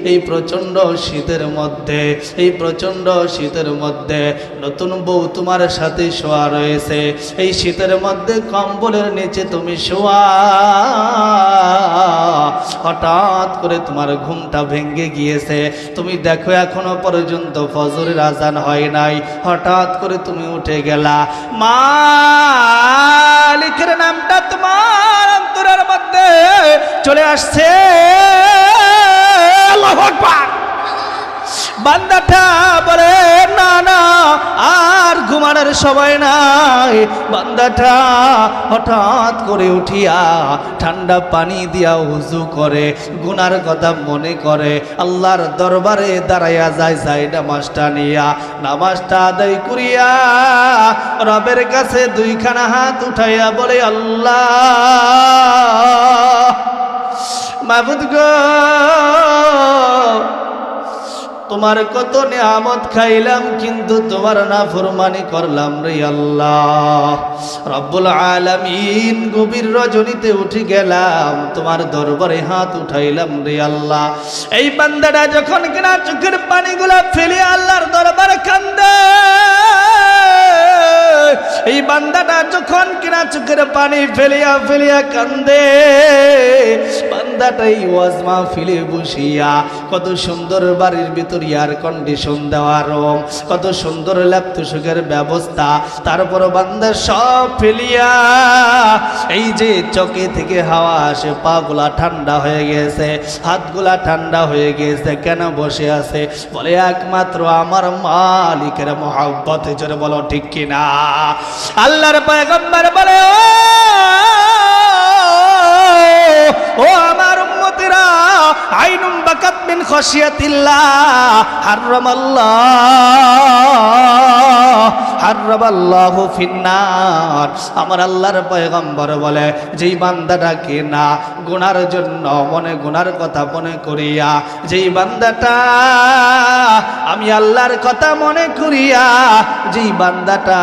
এই প্রচন্ড শীতের মধ্যে, এই প্রচন্ড শীতের মধ্যে নতুন বউ তোমার সাথে শোয়া রয়েছে, এই শীতের মধ্যে কম্বলের নিচে তুমি শোয়া, হঠাৎ করে তোমার ঘুমটা ভেঙে গিয়েছে, তুমি দেখো এখনো পর্যন্ত ফজরের আজান হয় নাই, হঠাৎ করে তুমি উঠে গেলা, মালিকের নামটা তোমার অন্তরের মধ্যে চলে আসছে। আল্লাহু আকবার। বান্দাটা বলে না না আর ঘুমানোর সময় নাই। বান্দাটা হঠাৎ করে উঠিয়া ঠান্ডা পানি দিয়া উযু করে, গুনার কথা মনে করে, আল্লাহর দরবারে দাঁড়াইয়া যায় নামাজটা নিয়া, নামাজটা আদায় করিয়া রবের কাছে দুইখানা হাত উঠাইয়া বলে আল্লাহ মাবুদ গো, তোমার কত নিয়ামত খাইলাম কিন্তু তোমার নাফরমানি করলাম রে আল্লাহ। রব্বুল আলামিন গভীর রজনীতে উঠে গেলাম, তোমার দরবারে হাত উঠাইলাম রে আল্লাহ। এই বান্দাটা যখন কিনা চোখের পানিগুলা ফেলে আল্লাহর দরবারে কান্দে, এই বান্দাটা যখন কিনা চোখের পানি ফেলিয়া ফেলিয়া কান্দে, বান্দাটাই ওয়াজ মাহফিলে বসিয়া কত সুন্দর বাড়ির ভিতর এয়ার কন্ডিশন দেওয়া রুম, কত সুন্দর ল্যাপটপের ব্যবস্থা, তারপর বান্দা সব ফেলিয়া এই যে চোখে থেকে হাওয়া আসে, পাগুলা ঠান্ডা হয়ে গেছে, হাতগুলা ঠান্ডা হয়ে গেছে, কেন বসে আছে? বলে একমাত্র আমার মালিকের মহব্বত। জোরে বলো ঠিক কিনা? আল্লাহর পয়গম্বর বলে ও আমার উম্মতিরা, আইনুম বাকাত মিন খাশিয়াতিল্লাহ হারামাল্লাহু ফিন্নার। আমার আল্লাহর পয়গম্বর বলে যেই বান্দাটাকে না গুনার জন্য মনে গুনার কথা মনে করিয়া, যেই বান্দাটা আমি আল্লাহর কথা মনে করিয়া, যেই বান্দাটা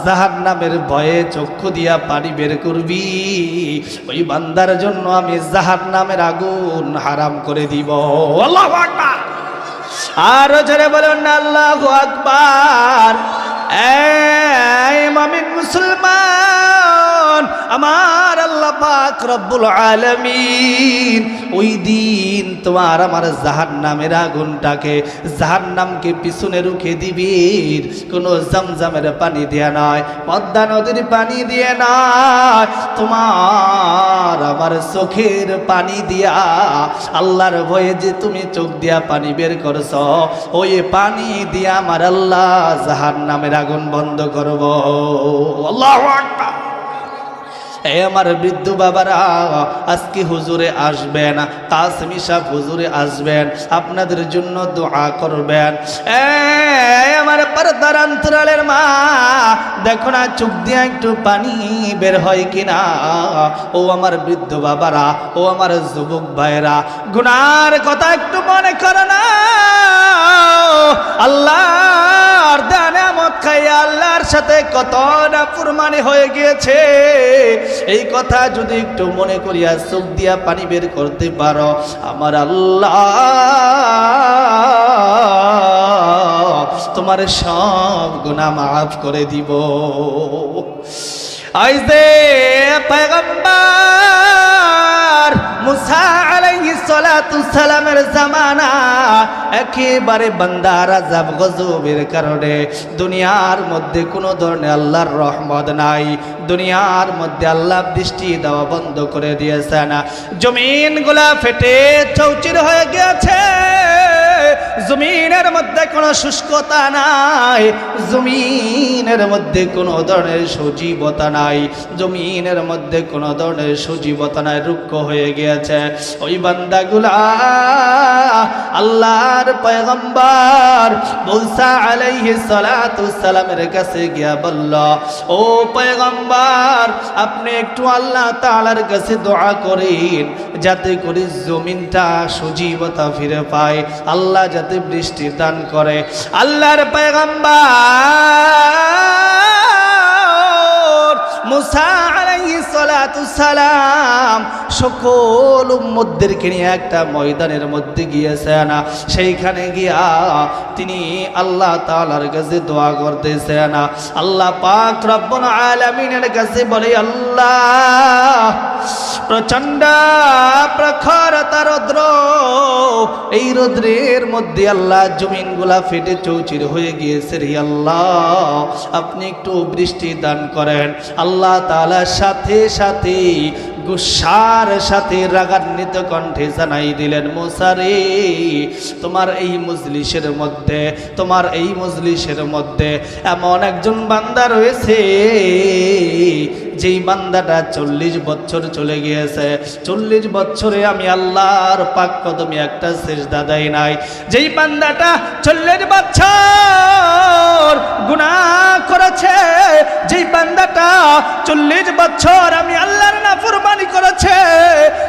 জাহান্নামের ভয়ে চক্ষু দিয়া পানি বের করবি, ওই বান্দার জন্য আমি জাহান্নামের আগুন হারাম করে দিব। আল্লাহু আকবার। আর জোরে বলুন আল্লাহু আকবার। এই মুমিন মুসলমান, আমার আল্লাহ পাক রব্বুল আলামিন ওই দিন তোমার আমার জাহান্নামের আগুনটাকে জাহান্নামকে পিছনে রুখে দিবে। কোনো জমজমের পানি দিয়ে নয়, পদ্মা নদীর পানি দিয়ে নয়, তোমার আমার চোখের পানি দিয়া, আল্লাহর ভয়ে যে তুমি চোখ দিয়া পানি বের করছো, ওই পানি দিয়া আমার আল্লাহ জাহান্নামের আগুন বন্ধ করব। আল্লাহু আকবার। এই আমার বৃদ্ধ বাবারা, আজকে হুজুরে আসবেন, কাসেমি সাহেব হুজুরে আসবেন, আপনাদের জন্য দোয়া করবেন। আমার পর্দার অন্তরালের মা, দেখো না চোখ দিয়ে একটু পানি বের হয় কিনা। ও আমার বৃদ্ধ বাবারা, ও আমার যুবক ভাইরা, গুনার কথা একটু মনে করো না। আল্লাহর নিয়ামত খাইয়া আল্লাহর সাথে কত নাফরমানি হয়ে গিয়েছে, এই কথা যদি একটু মনে করিয়া চোখ দিয়া পানি বের করতে পারো, আমার আল্লাহ তোমার সব গুনাহ মাফ করে দিব। আইজে পয়গম্বর মুসা আলাইহিস সালাতু সালামের জামানা, একেবারে বান্দার আযাব গজবের কারণে দুনিয়ার মধ্যে কোনো ধরনের আল্লাহর রহমত নাই। দুনিয়ার মধ্যে আল্লাহ বৃষ্টি দেওয়া বন্ধ করে দিয়েছেন, জমিনগুলা ফেটে চৌচির হয়ে গিয়েছে, জমিনের মধ্যে কোনো শুষ্কতা নাই, জমিনের মধ্যে কোনো ধরনের সজীবতা নাই, জমিনের মধ্যে কোনো ধরনের সজীবতা নাই, রুক্ষ হয়ে গিয়েছে। ওই বান্দাগুলা আল্লাহর পয়গম্বর মুসা আলাইহিস সালাতু সালামের কাছে গিয়া বলল, ও পয়গম্বর, আপনি একটু আল্লাহ তাআলার কাছে দোয়া করেন যাতে করে জমিনটা সজীবতা ফিরে পায়, আল্লাহ যাতে বৃষ্টি দান করে। আল্লাহর পয়গম্বর মুসা আলাইহিস সালাতু সালাম সকল উম্মতদেরকে নিয়ে একটা ময়দানের মধ্যে গিয়েছেন, সেইখানে গিয়া তিনি আল্লাহ তাআলার কাছে দোয়া করতেছেন। আল্লাহ পাক রব্বুল আলামিনের কাছে বলে, আল্লাহ প্রচন্ড প্রখরতা রৌদ্র, এই রৌদ্রের মধ্যে আল্লাহ জমিনগুলা ফেটে চৌচির হয়ে গিয়েছে রে আল্লাহ, আপনি একটু বৃষ্টি দান করেন। আল্লাহ তাআলা সাথে সাথে গুসার সাথে রাগান্বিত কণ্ঠে জানাই দিলেন, মুসা রে, তোমার এই মজলিসের মধ্যে, তোমার এই মজলিসের মধ্যে এমন একজন বান্দা রয়েছে যেই বান্দাটা 40 বছর চলে গিয়েছে, 40 বছরে আমি আল্লাহর পাক কদমে একটা সিজদা দেই নাই। যেই বান্দাটা 40 বছর গুনাহ করেছে, যেই বান্দাটা 40 বছর আমি আল্লাহর নাফরমানি করেছে,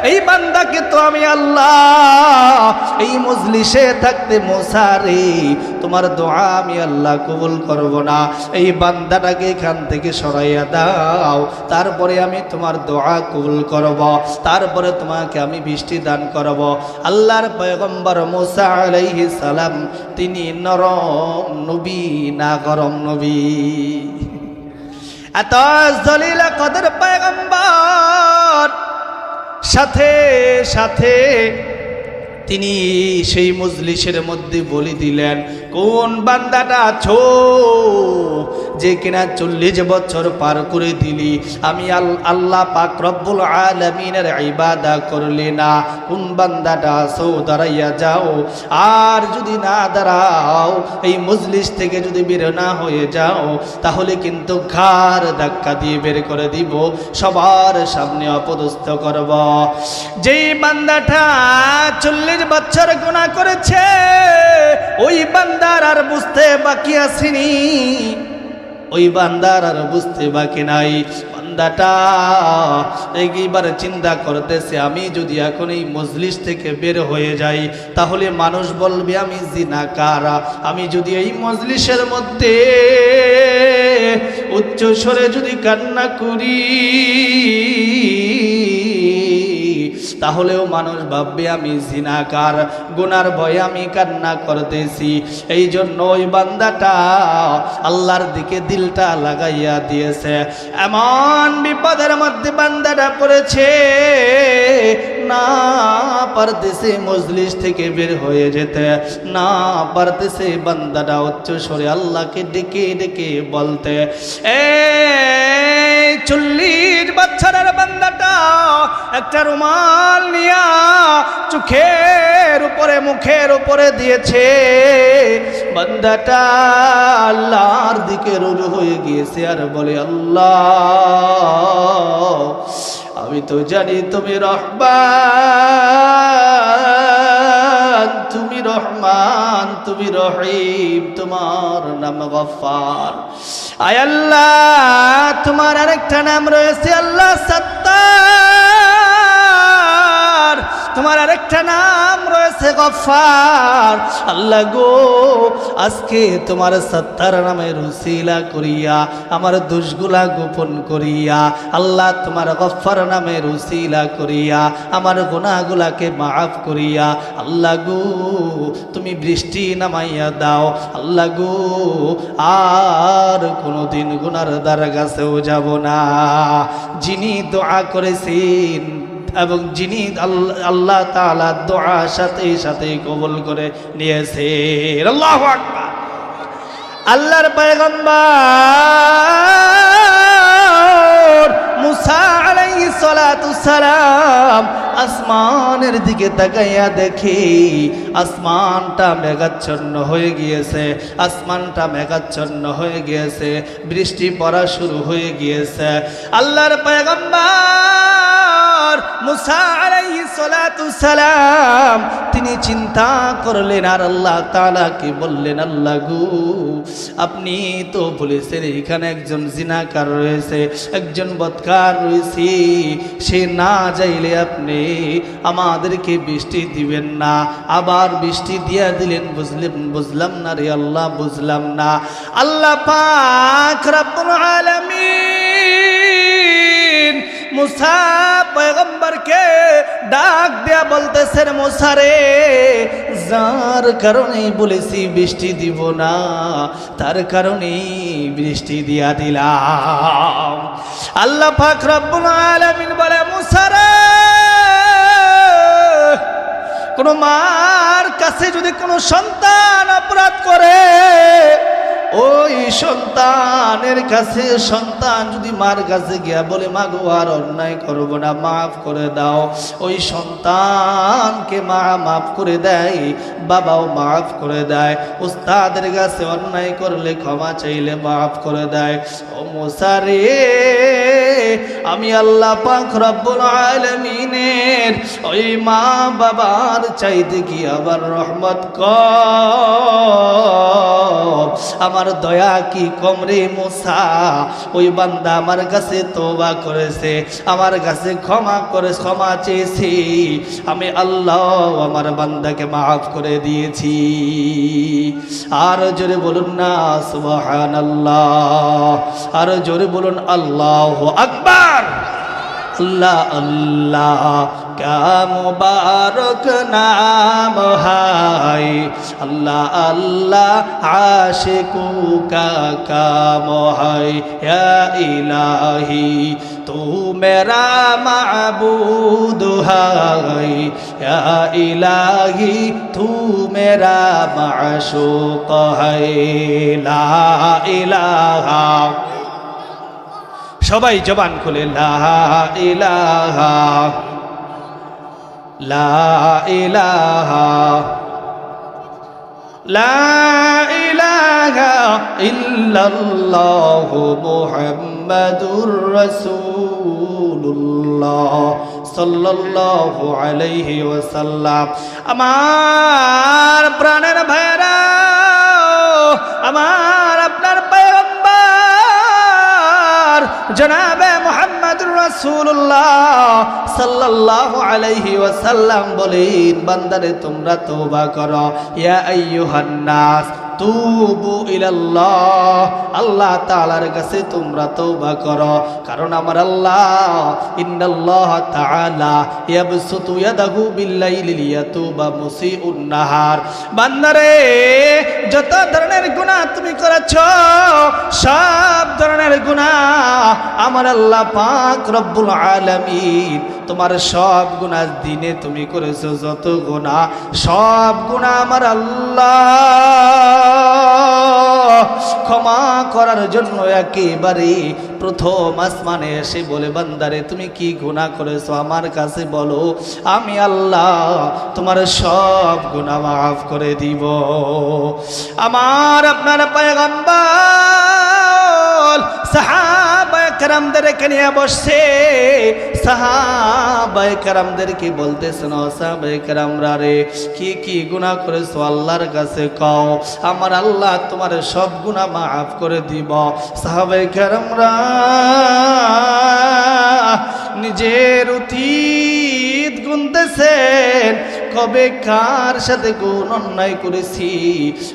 এই বান্দাকে তো আমি আল্লাহ এই মজলিসে থাকতে, মুসা রে, তোমার দোয়া আমি আল্লাহ কবুল করব না, এই বান্দাটাকে এখান থেকে সরাইয়া দাও, তারপরে আমি তোমার দোয়া কবুল করব, তারপরে তোমাকে আমি বৃষ্টি দান করব। আল্লাহর পয়গম্বর মুসা আলাইহিস সালাম তিনি নরম নবী না গরম নবী, এত জলিল কদর পয়গম্বর, সাথে সাথে তিনি সেই মজলিসের মধ্যে বলে দিলেন, কোন বান্দাটা আছো যে কিনা 40 বছর পার করে দিলি, আমি আল্লাহ পাক রব্বুল আলামিনের ইবাদত করলি না, কোন বান্দাটা আছো দাঁড়াইয়া যাও, আর যদি না দাঁড়াও, এই মজলিস থেকে যদি বের না হয়ে যাও, তাহলে কিন্তু ঘাড় ধাক্কা দিয়ে বের করে দিব, সবার সামনে অপদস্থ করব। যেই বান্দাটা 40 বছর গুনাহ করেছে, ওই বান্দার আর বুঝতে বাকি আসেনি, ওই বান্দার আর বুঝতে বাকি নাই। বান্দাটা এইবার চিন্তা করতেছে, আমি যদি এখন এই মজলিস থেকে বের হয়ে যাই, তাহলে মানুষ বলবে আমি জিনাকার। আমি যদি এই মজলিসের মধ্যে উচ্চ স্বরে যদি কান্না করি, তাহলেও মানুষ ভাববে আমি জিনাকার, গুনার ভয়ে আমি কান্না করতেছি। এই জন্য ওই বান্দাটা আল্লাহর দিকে দিলটা লাগাইয়া দিয়েছে। এমন বিপদের মধ্যে বান্দাটা পড়েছে, না পারতেছে মজলিস থেকে বের হয়ে যেতে, না পারতেছে বান্দাটা উচ্চ স্বরে আল্লাহকে ডেকে ডেকে বলতে। 40 বছরের বান্দাটা একটা রুমাল নিয়া চোখের উপরে মুখের উপরে দিয়েছে। বান্দাটা আল্লাহর দিকে রুজু হয়ে গিয়েছে আর বলে, আল্লাহ আমি তো জানি তুমি রহমান, তুমি রহমান, তুমি রহিম, তোমার নাম গফফার। আয় আল্লাহ তোমার আরেকটা নাম রয়েছে আল্লাহ সত্তার, তোমার আরেকটা নাম রয়েছে গফফার। আল্লাহ গো আজকে তোমার সত্তার নামের উসিলা করিয়া আমার দোষগুলা গোপন করিয়া, আল্লাহ তোমার গফফার নামের উসিলা করিয়া আমার গুনাহগুলাকে মাফ করিয়া আল্লাহ গো তুমি বৃষ্টি নামাইয়া দাও। আল্লাহ গো আর কোনোদিন গুনার দ্বার কাছেও যাব না। যিনি দোয়া করেছেন এবং যিনি আল্লাহ তাআলা দোয়া সাথে সাথে কবুল করে নিয়েছেন। আল্লাহু আকবার। আল্লাহর পয়গম্বর মুসা আলাইহিস সালাতু সালাম আসমানের দিকে তাকাইয়া দেখি আসমানটা মেঘাচ্ছন্ন হয়ে গিয়েছে, আসমানটা মেঘাচ্ছন্ন হয়ে গিয়েছে, বৃষ্টি পড়া শুরু হয়ে গিয়েছে। আল্লাহর পয়গম্বর মুসা আলাইহিস সালাতু সালাম তিনি চিন্তা করলেন আর আল্লাহ তাআলাকে বললেন, আল্লাহ গো আপনি তো বলেছেন এখানে একজন জিনাকার রয়েছে, একজন বদকার রয়েছে, সে না যাইলে আপনি আমাদেরকে বৃষ্টি দিবেন না। আবার বৃষ্টি দিয়া দিলেন, বুঝলাম না রে আল্লাহ, বুঝলাম না। আল্লাহ পাক রব্বুল আলামিন মুসা পয়গম্বরকে ডাক দেয়া বলতেছেন, মুসা রে যার কারণে বলেছি বৃষ্টি দিব না তার কারণে বৃষ্টি দিয়া দিলাম। আল্লাহ পাক রব্বুল আলামিন বলে, মুসা রে কোন মার কাছে যদি কোনো সন্তান অপরাধ করে, ওই সন্তানের কাছে সন্তান যদি মার কাছে গিয়া বলে মা গো আর অন্যায় করবো না, মাফ করে দাও, ওই সন্তানকে মা মাফ করে দেয়, বাবাও মাফ করে দেয়, উস্তাদের কাছে অন্যায় করলে ক্ষমা চাইলে মাফ করে দেয়। ও মুসা রে আমি আল্লাহ পাক রব্বুল আলামিনের ওই মা বাবার চাইতে কি আবার রহমত কম, আমার দয়া কি কম রে মুসা? ওই বান্দা আমার কাছে তওবা করেছে, আমার কাছে ক্ষমা চেয়েছি, আমি আল্লাহ আমার বান্দাকে মাফ করে দিয়েছি। আর জোরে বলুন না সুবহানাল্লাহ, আর জোরে বলুন আল্লাহু আকবার। अल्लाह अल्लाह क्या मुबारक नाम है, अल्लाह अल्लाह आशिकों का काम है, या इलाही तू मेरा माबूद है, या इलाही तू मेरा माशूक है, ला इलाहा। সবাই জবান খুলে লা ইলাহা লা ইলাহা লা ইলাহা ইল্লাল্লাহু মুহাম্মাদুর রাসূলুল্লাহ সাল্লাল্লাহু আলাইহি ওয়াসাল্লাম। আমার প্রাণের ভাইরা, আমার আপনার জনাবে মুহাম্মদুর রাসূলুল্লাহ সাল্লাল্লাহু আলাইহি ওয়াসাল্লাম বলেন, বান্দারে তোমরা তওবা করো। ইয়া আইয়ুহান নাস তুবু ইলাল্লাহ, আল্লাহ তাআলার কাছে তোমরা তওবা করো। কারণ আমার আল্লাহ ইন্নাল্লাহ তাআলা ইয়াবসুতু ইয়াদাহু বিল্লাইলি লিয়াতুবা মুসিউন নাহার। বান্দারে, যত ধরনের গুনাহ তুমি করেছো, সব ধরনের গুনাহ আমার আল্লাহ পাক রব্বুল আলামিন তোমার সব গুনাহ দিনে তুমি করেছো যত গুনাহ, সব গুনাহ আমার আল্লাহ ক্ষমা করার জন্য একেবারে প্রথম আসমানে এসে বলে, বান্দারে তুমি কি গুনাহ করেছো আমার কাছে বলো, আমি আল্লাহ তোমার সব গুনাহ মাফ করে দিব। আমার আপনার পয়গম্বর সাহাবায়ে কেরামদেরকে নিয়ে বসছে, সাহাবায়ে কেরামদেরকে বলতেছেন, ও সাহাবায়ে কেরামরা রে, কি কি গুনাহ করেছো আল্লাহর কাছে কও, আমার আল্লাহ তোমার সব গুনাহ মাফ করে দিব। সাহাবায়ে কেরামরা নিজের অতীত গুনতেছেন, কবে কার সাথে কোন অন্যায় করেছি,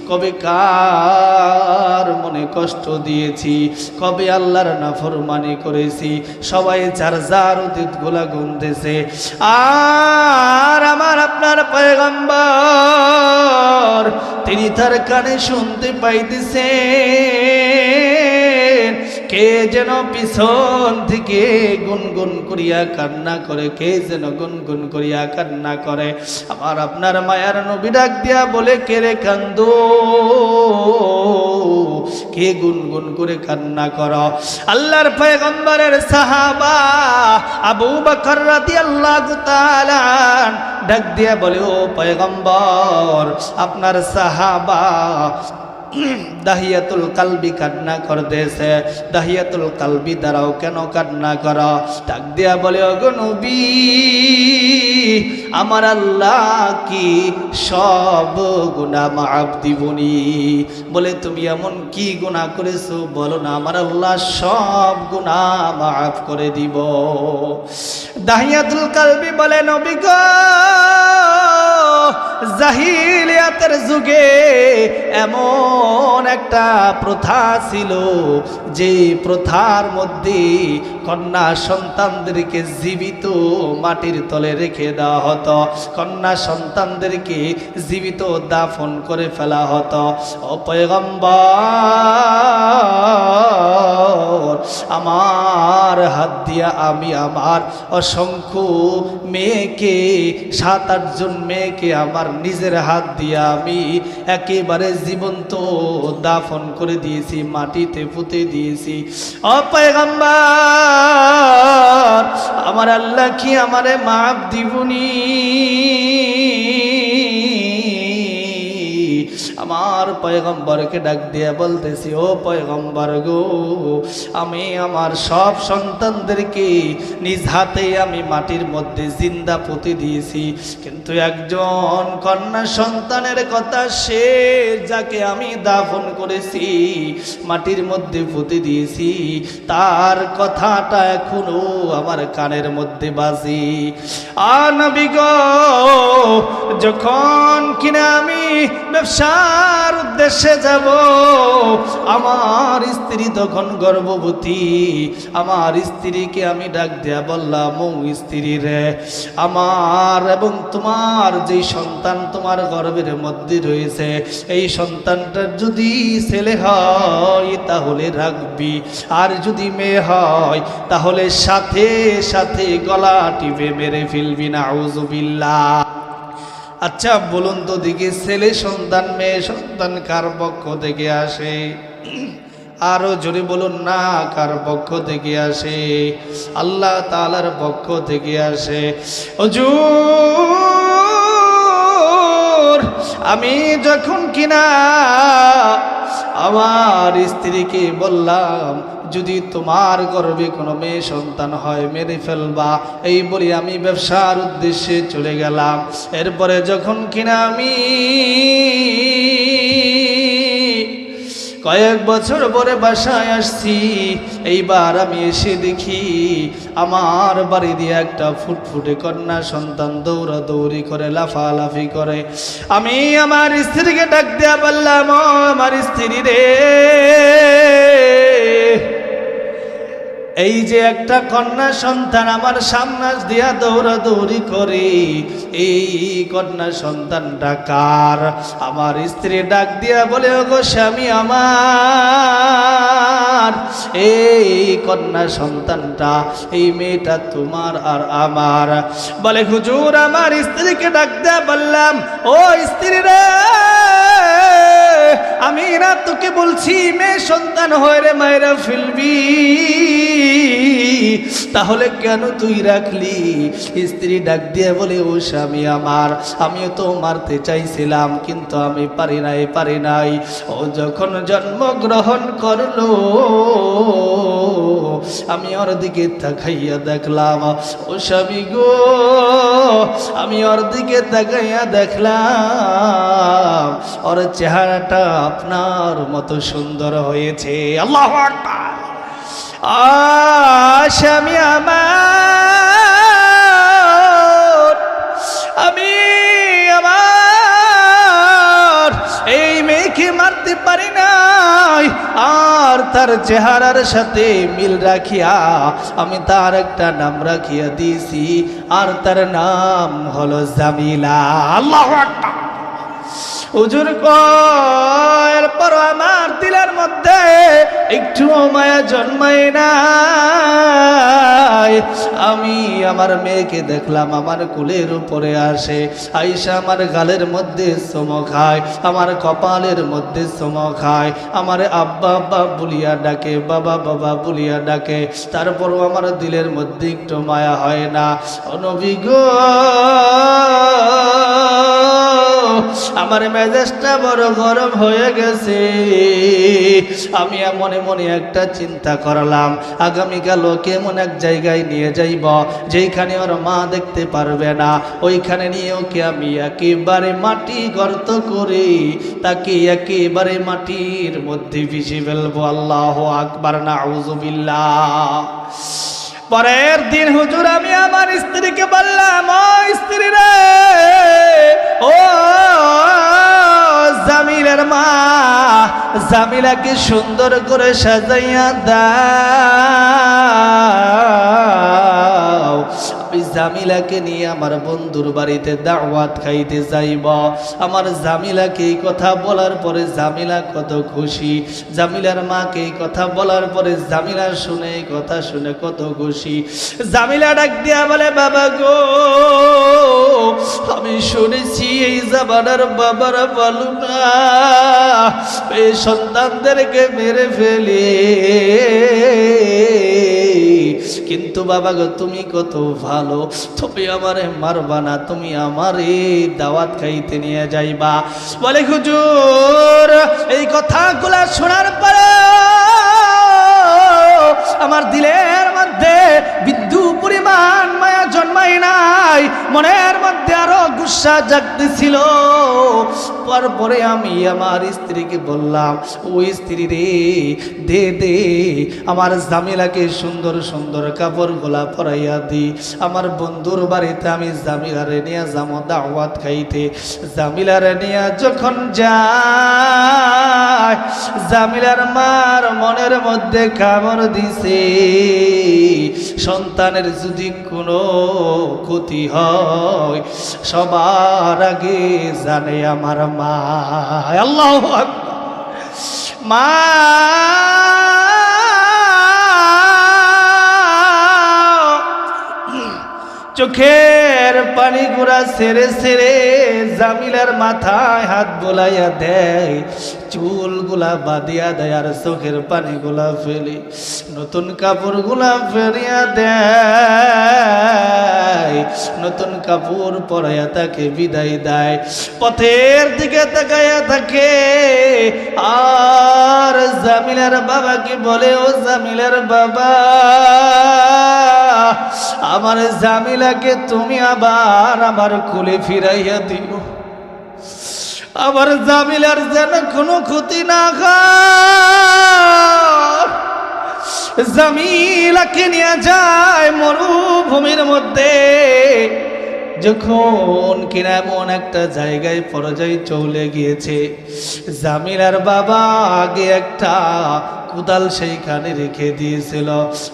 কবে কার মনে কষ্ট দিয়েছি, কবে আল্লাহর নাফরমানি করেছি, সবাই যার যার অতীত গুলা গুনতেছে। আর আমার আপনার পয়গম্বর তিনি তার কানে শুনতে পাইতেছেন, কে যেন পিছন থেকে গুনগুন করিয়া কান্না করে, কে যেন গুনগুন করিয়া কান্না করে। আমার আপনার মায়ার নবী ডাক দিয়া বলে, কে রে কান্দো, কে গুনগুন করে কান্না করো? আল্লাহর পয়গম্বরের সাহাবা আবু বকর রাদিয়াল্লাহু তাআলা ডাক দিয়া বলে, ও পয়গম্বর, আপনার সাহাবা দাহিয়াতুল কালবি কান্না করতেছে, দাহিয়াতুল কালবি দ্বারাও কেন কান্না করো? ডাক দিয়া বলে, ওগো নবী, আমার আল্লাহ কি সব গুনাহ মাফ দিবনি? বলে, তুমি এমন কি গুনাহ করেছো বলো না, আমার আল্লাহ সব গুনাহ মাফ করে দিব। দাহিয়াতুল কালবি বলে, নবী গো, জাহিলিয়াতের যুগে এমন একটা প্রথা ছিল, যে প্রথার মধ্যে কন্যা সন্তানদেরকে জীবিত মাটির তলে রেখে দেওয়া হতো, কন্যা সন্তানদেরকে জীবিত দাফন করে ফেলা হতো। ও পয়গম্বর, আমার হাত দিয়া আমি আমার অসংখ্য মেয়েকে, 7-8 জন মেয়েকে আমার নিজের হাত দিয়া আমি একেবারে জীবন্ত দাফন করে দিয়েছি, মাটিতে পুঁতে দিয়েছি। ও পয়গম্বর, আমার আল্লাহ কি আমারে মাফ দিবনি? আমার পয়গম্বরকে ডাক দিয়ে বলতেছি, ও পয়গম্বর গো, আমি আমার সব সন্তানদেরকে নিজ হাতে আমি মাটির মধ্যে জিন্দা পুঁতে দিয়েছি, কিন্তু একজন কন্যা সন্তানের কথা, সে যাকে আমি দাফন করেছি, মাটির মধ্যে পুঁতে দিয়েছি, তার কথাটা এখনো আমার কানের মধ্যে বাজে। নবী গো, যখন কিনা আমি ব্যবসার উদ্দেশ্যে যাব, আমার স্ত্রী তখন গর্ভবতী, আমার স্ত্রীকে আমি ডাক দিয়া বললাম, ও স্ত্রী রে, আমার এবং তোমার যে সন্তান তোমার গর্ভের মধ্যে রয়েছে, এই সন্তানটার যদি ছেলে হয় তাহলে রাখবি, আর যদি মেয়ে হয় তাহলে সাথে সাথে গলা টিপে মেরে ফেলবি, নাউযুবিল্লাহ। আচ্ছা বলুন তো দেখি, ছেলে সন্তান মেয়ে সন্তান কার পক্ষ থেকে আসে? আরো জোরে বলুন না, কার পক্ষ থেকে আসে? আল্লাহ তাআলার পক্ষ থেকে আসে। হুজুর, আমি যখন কিনা আমার স্ত্রীকে বললাম, যদি তোমার গর্ভে কোনো মেয়ে সন্তান হয় মেরে ফেলবা, এই বলি আমি ব্যবসার উদ্দেশ্যে চলে গেলাম। এরপরে যখন কিনা আমি কয়েক বছর পরে বাসায় আসছি। এইবার আমি এসে দেখি আমার বাড়ি দিয়ে একটা ফুটফুটে কন্যা সন্তান দৌড়াদৌড়ি করে, লাফালাফি করে। আমি আমার স্ত্রীকে ডাক দেয়া বললাম, ও আমার স্ত্রী রে, এই যে একটা কন্যা সন্তান আমার সামনে দিয়া দৌড়াদৌড়ি করে, এই কন্যা সন্তানটা কার? আমার স্ত্রী ডাক দিয়া বলে, ওগো স্বামী আমার, এই কন্যা সন্তানটা, এই মেয়েটা তোমার আর আমার। বলে হুজুর, আমার স্ত্রীকে ডাক দেয়া বললাম, ও স্ত্রী রে, আমি না তোকে বলছি মেয়ে সন্তান হয় রে মায়েরা ফেলবি, তাহলে কেন তুই রাখলি? স্ত্রী ডাক দিয়ে বলে, ও স্বামী আমার, আমিও তো মারতে চাইছিলাম কিন্তু আমি পারি নাই। ও যখন জন্মগ্রহণ করলো আমি ওর দিকে তাকাইয়া দেখলাম, ও স্বামী গো, আমি ওর দিকে তাকাইয়া দেখলাম ওর চেহারাটা আপনার মতো সুন্দর হয়েছে। আল্লাহু আকবার। স্বামী আমার, আমি আমার এই মেয়েকে মারতে পারি নাই, আর তার চেহারার সাথে মিল রাখিয়া আমি তার একটা নাম রাখিয়া দিয়েছি, আর তার নাম হলো জামিলা। আল্লাহু আকবার। হুজুর কয়ের পর আমার দিলের মধ্যে একটু মায়া জন্মায় নাই। আমি আমার মেয়েকে দেখলাম আমার কুলের উপরে আসে, আইসা আমার গালের মধ্যে চুমো খায়, আমার কপালের মধ্যে চুমো খায়, আমার আব্বা আব্বা বলিয়া ডাকে, বাবা বাবা বলিয়া ডাকে। তারপরও আমার দিলের মধ্যে একটু মায়া হয় না। ও নবী গো, আমার মেজাজটা বড় গরম হয়ে গেছে। আমি মনে মনে একটা চিন্তা করলাম, আগামীকাল ওকে এমন এক জায়গায় নিয়ে যাইব যেখানে ওর মা দেখতে পারবে না, ওইখানে নিয়ে ওকে আমি একেবারে মাটি গর্ত করে তাকে একেবারে মাটির মধ্যে ভিজে ফেলবো। আল্লাহু আকবার, নাউযুবিল্লাহ। পরের দিন হুজুর আমি আমার স্ত্রীকে বললাম, ও স্ত্রী রে, ও জামিলার মা, জামিলাকে সুন্দর করে সাজাইয়া দাও, আমি জামিলাকে নিয়ে আমার বন্ধুর বাড়িতে দাওয়াত খাইতে যাইব। আমার জামিলাকে এই কথা বলার পরে জামিলা কত খুশি, জামিলার মাকে এই কথা বলার পরে জামিলা শুনে এই কথা শুনে কত খুশি। জামিলা ডাক দিয়া বলে, বাবা গো, আমি শুনেছি এই জামানার বাবারা বলো না এই সন্তানদেরকে মেরে ফেলে, কিন্তু বাবা গো তুমি কত ভালো, তুমি আমারে মারবা না, তুমি আমারে দাওয়াত খাইতে নিয়ে যাইবা। বলে হুজুর, এই কথাগুলা শোনার পরে আমার দিলের মধ্যে বিন্দু পরিমাণ মায়া জন্মায় নাই, মনের মধ্যে আরো গুসা জাগতেছিল। পরে আমি আমার স্ত্রীকে বললাম, ও স্ত্রী রে, দে দে আমার জামিলাকে সুন্দর সুন্দর কাপড়গুলা পরাইয়া দি, আমার বন্ধুর বাড়িতে আমি জামিলারে নিয়ে যাবো দাওয়াত খাইতে। জামিলারে নিয়ে যখন যায়, জামিলার মার মনের মধ্যে কামড় দিছে, সন্তানের যদি কোনো ক্ষতি হয় সবার আগে জানে আমার মা। আল্লাহু আকবার। মা চোখের পানি গুড়া সেরে সেরে জামিলার মাথায় হাত বোলাইয়া দেয়, চুলগুলা বাঁধিয়া দেয়, আর চোখের পানিগুলা ফেলে নতুন কাপড়গুলা ফেরিয়া দেয়, নতুন কাপড় পরাইয়া তাকে বিদায় দেয়। পথের দিকে তাকাইয়া থাকে, আর জামিলার বাবাকে বলে, ও জামিলার বাবা, আমার জামিলাকে তুমি আবার আমার কোলে ফিরাইয়া দিও। আবার জামিলার যেন কোনো ক্ষতি না হয়। জামিলাকে নিয়ে যায় মরুভূমির মধ্যে। যখন কিনা এমন একটা জায়গায় পর্যায়ে চলে গিয়েছে, জামিলার বাবা আগে একটা কোদাল সেইখানে রেখে দিয়েছিল।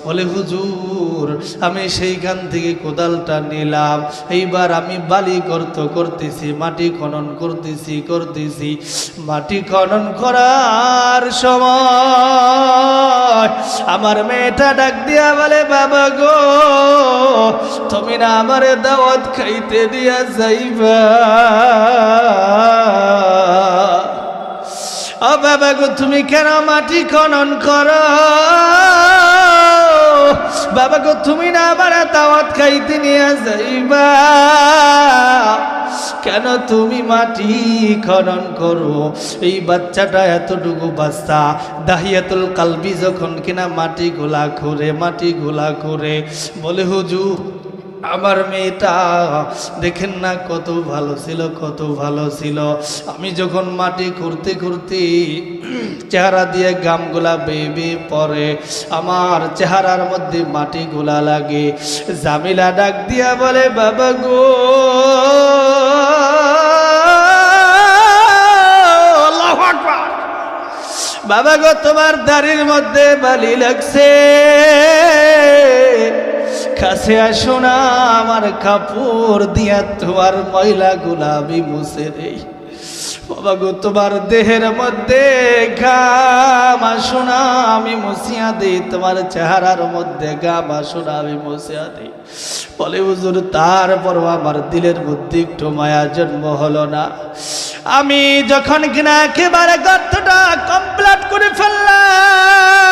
বলে হুজুর, আমি সেইখান থেকে কোদালটা নিলাম, এইবার আমি বালি গর্ত করতেছি, মাটি খনন করতেছি। মাটি খনন করার সময় আমার মেয়েটা ডাক দিয়া বলে, বাবা গো, তুমি না আমারে দাওয়াত খাইতে দিয়া যাইবা? ও বাবা গো, তুমি কেন মাটি খনন করো? বাবা গো, তুমি না আমার দাওয়াত খাইতে নিয়ে যাইবা? কেন তুমি মাটি খনন করো? এই বাচ্চাটা এতটুকু বাচ্চা, দাহিয়াতুল কালবি যখন কিনা মাটি গোলা করে বলে, হুজুর, আমার মেয়েটা দেখেন না কত ভালো ছিল। আমি যখন মাটি করতে চেহারা দিয়ে গামগুলা বেয়ে পরে, আমার চেহারার মধ্যে মাটি গোলা লাগে। জামিলা ডাক দিয়া বলে, বাবা গো, আল্লাহু আকবার, বাবা গো, তোমার দাড়ির মধ্যে বালি লাগছে, কাছে আসো না, আমার কাপড় দিয়া তোমার ময়লা গুলাবি মুছে দেই। বাবা গো, তোমার দেহের মধ্যে ঘাম আসো না, আমি মুছিয়া দিই, তোমার চেহারার মধ্যে ঘাম আসো না, আমি মুছিয়া দিই। বলে, হুজুর, তারপরও আমার দিলের মধ্যে একটু মায়া জন্ম হলো না। আমি যখন কিনা একেবারে গর্তটা কমপ্লিট করে ফেললাম,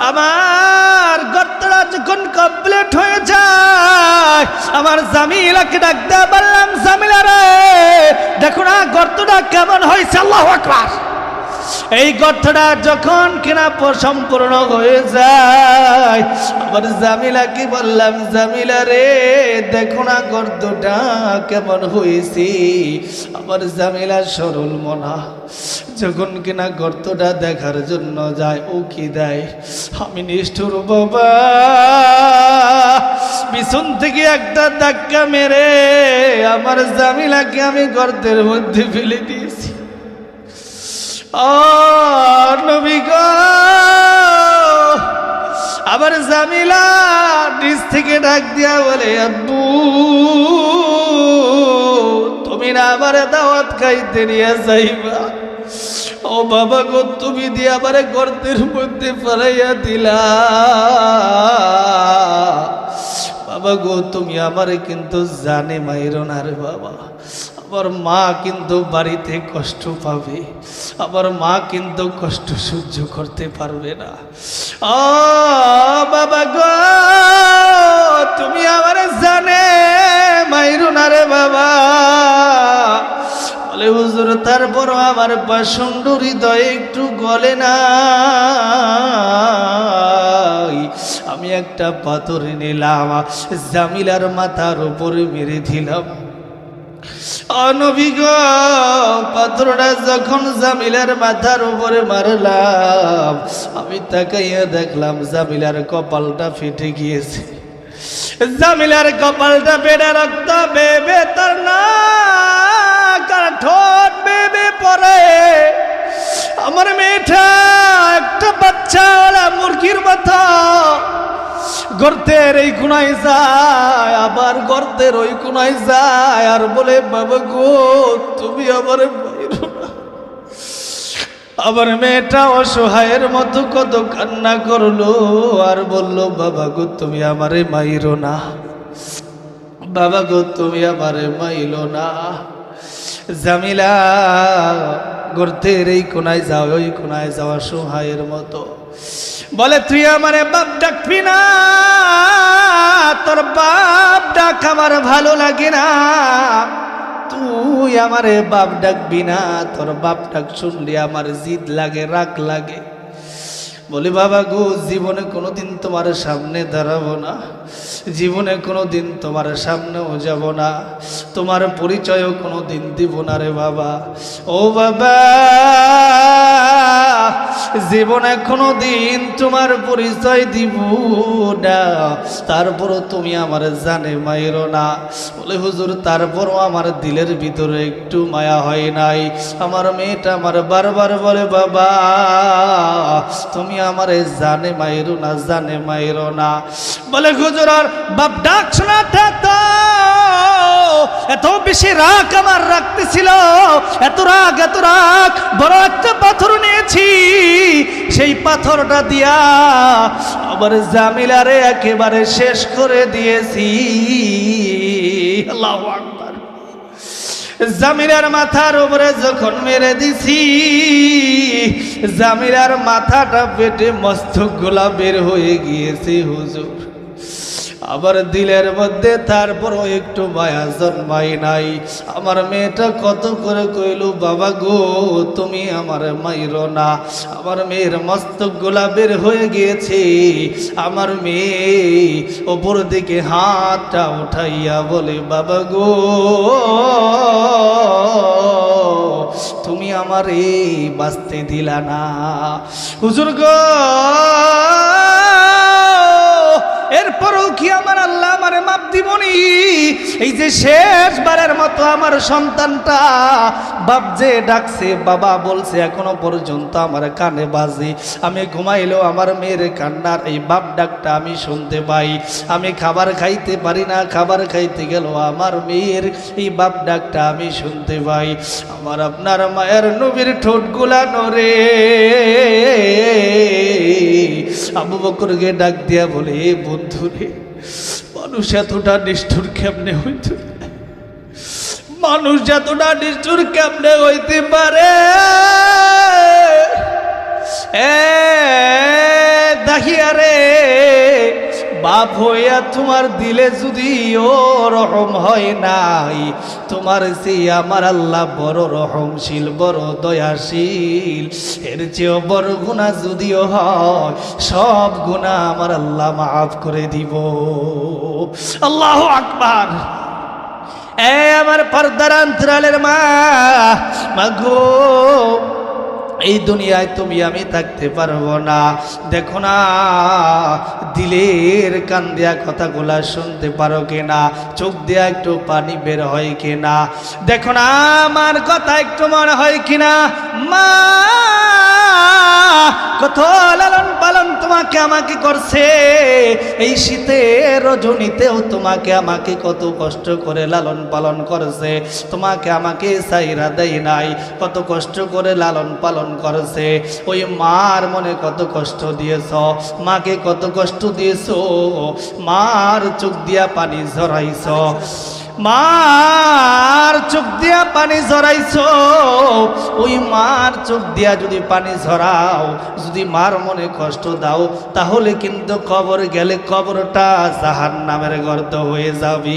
আমার গর্তটা যখন কমপ্লিট হয়ে যায়, আমার জামিলাকে ডাক দেয়া বললাম, জামিলা রে, দেখো না গর্তটা কেমন হয়েছে। আল্লাহু আকবার। এই গর্তটা যখন কিনা সম্পূর্ণ হয়ে যায়, আবার জামিলাকে বললাম, জামিলা রে, দেখো না গর্তটা কেমন হয়েছে। আবার জামিলা সরল মনা যখন কিনা গর্তটা দেখার জন্য যায়, ও কি দেয়, আমি নিষ্ঠুর বাবা পিছন থেকে একটা ধাক্কা মেরে আমার জামিলাকে আমি গর্তের মধ্যে ফেলে দিয়েছি। নবী গো, আবার জামিলা নিচ থেকে ডাক দিয়া বলে, আব্বু, তুমি না আবার দাওয়াত খাইতে নিয়ে যাইবা? ও বাবা গো, তুমি দিয়ে আবার গর্তের মধ্যে ফেলাইয়া দিলা। বাবা গো, তুমি আমারে কিন্তু জানে মাইরো না রে বাবা। আবার মা কিন্তু বাড়িতে কষ্ট পাবে, আবার মা কিন্তু কষ্ট সহ্য করতে পারবে না। ও বাবা গো, তুমি আমারে জানে মাইরো না রে বাবা। বলে, হুজুর, তারপরও আমার প্রচণ্ড হৃদয়ে একটু গলে না। আমি একটা পাথর নিলাম, জামিলার মাথার উপরে মেরে দিলাম। নবী গো, পাথরটা যখন জামিলার মাথার উপরে মারলাম, আমি তাকাইয়া দেখলাম জামিলার কপালটা ফেটে গিয়েছে। জামিলার কপালটা বেড়ে রক্ত বেবে, তার নাক আর ঠোঁট বেবে পড়ে। আমার মেয়েটা একটা বাচ্চাওয়ালা মুরগির মাথা গর্তের এই কোনায় যায়, আবার গর্তের ওই কোনায় যায়, আর বলে, বাবা গো, তুমি আমারে মাইরো না। আবার মেয়েটা অসহায়ের মতো কত কান্না করলো, আর বলল, বাবা গো, তুমি আমারে মাইরো না, বাবা গো, তুমি আমারে মাইলো না। জামিলা গর্তের এই কোনায় যাও, ওই কোনায় যাওয়া অসহায়ের মতো বলে, তুই আমারে বাপ ডাকবি না, তোর বাপ ডাক আমার ভালো লাগে না। তুই আমারে বাপ ডাকবি না, তোর বাপ ডাক শুনলে আমার জিদ লাগে, রাগ লাগে। বলি বাবা গো, জীবনে কোনোদিন তোমার সামনে দাঁড়াবো না, জীবনে কোনোদিন তোমার সামনেও যাব না, তোমার পরিচয়ও কোনোদিন দিব না রে বাবা। ও বাবা, জীবনে কোনোদিন তোমার পরিচয় দিব না, তারপরও তুমি আমার জানে মাইরো না। বলে হুজুর, তারপরও আমার দিলের ভিতরে একটু মায়া হয় নাই। আমার মেয়েটা আমার বারবার বলে, বাবা তুমি আমারে জানে মাইরো না, জানে মাইরো না। বলে হুজুর, আর বাপ ডাক শোনাটা তো এত বেশি রাগ আমার রাখতেছিল, এত রাগ এত রাগ, বড় একটা পাথর নিয়েছি, সেই পাথরটা দিয়া আবার জামিলারে একেবারে শেষ করে দিয়েছি। আল্লাহু আকবার। জামিলার মাথার উপরে যখন মেরে দিছি, জামিলার মাথাটা পেটে মস্তক গোলা বের হয়ে গিয়েছে হুজুর। আবার দিলের মধ্যে তারপরও একটু মায়া জন্মাই নাই। আমার মেয়েটা কত করে কইল, বাবা গো তুমি আমার মাইরো না। আমার মেয়ের মস্তক গোলা বের হয়ে গিয়েছে। আমার মেয়ে ওপর দিকে হাতটা উঠাইয়া বলে, বাবা গো তুমি আমারে বাঁচতে দিলা না। হুজুর গো, এরপরও কি আমার আল্লাহ আমারে মাপ দিবনি? এই যে শেষবারের মতো আমার সন্তানটা বাপ যে ডাকছে, বাবা বলছে, এখনো পর্যন্ত আমার কানে বাজে। আমি ঘুমাইলেও আমার মেয়ের কান্নার এই বাপ ডাকটা আমি শুনতে পাই। আমি খাবার খাইতে পারি না, খাবার খাইতে গেল আমার মেয়ের এই বাপ ডাকটা আমি শুনতে পাই। আমার আপনার মায়ের নবীর ঠোঁটগুলা নড়ে। আবু বকরকে ডাক দিয়া বলে, বন্ধুরে, মানুষ এতটা নিষ্ঠুর কেমনে হইতে, মানুষ এতটা নিষ্ঠুর কেমনে হইতে পারে? দেখিয়া রে, বাপ হইয়া তোমার দিলে যদি ও রহম হয় নাই, তোমার সে আমার আল্লাহ বড় রহমশীল, বড় দয়াশীল। এর চেয়েও বড় গুনাহ যদিও হয়, সব গুনাহ আমার আল্লাহ মাফ করে দিব। আল্লাহু আকবার। আমার পর্দার অন্তরালের মা, মাগো এই দুনিয়ায় তুমি আমি থাকতে পারবো না। দেখো না দিলের কান দিয়া কথাগুলা শুনতে পারো কিনা, চোখ দিয়া একটু পানি বের হয় কিনা, দেখো না আমার কথা একটু মনে হয় কিনা। মা কত লালন পালন তোমাকে আমাকে করছে, এই শীতের রজনীতেও তোমাকে আমাকে কত কষ্ট করে লালন পালন করেছে, তোমাকে আমাকে সাইরা দেয় নাই, কত কষ্ট করে লালন পালন করছে। ওই মার মনে কত কষ্ট দিয়েছ, মাকে কত কষ্ট দিয়েছ, মার চোখ দিয়া পানি ঝরাইছ, মার চোখ দিয়া পানি ঝরাইছ। ওই মার চোখ দিয়া যদি পানি ঝরাও, যদি মার মনে কষ্ট দাও, তাহলে কিন্তু কবর গেলে কবরটা জাহান্নামের গর্ত হয়ে যাবে।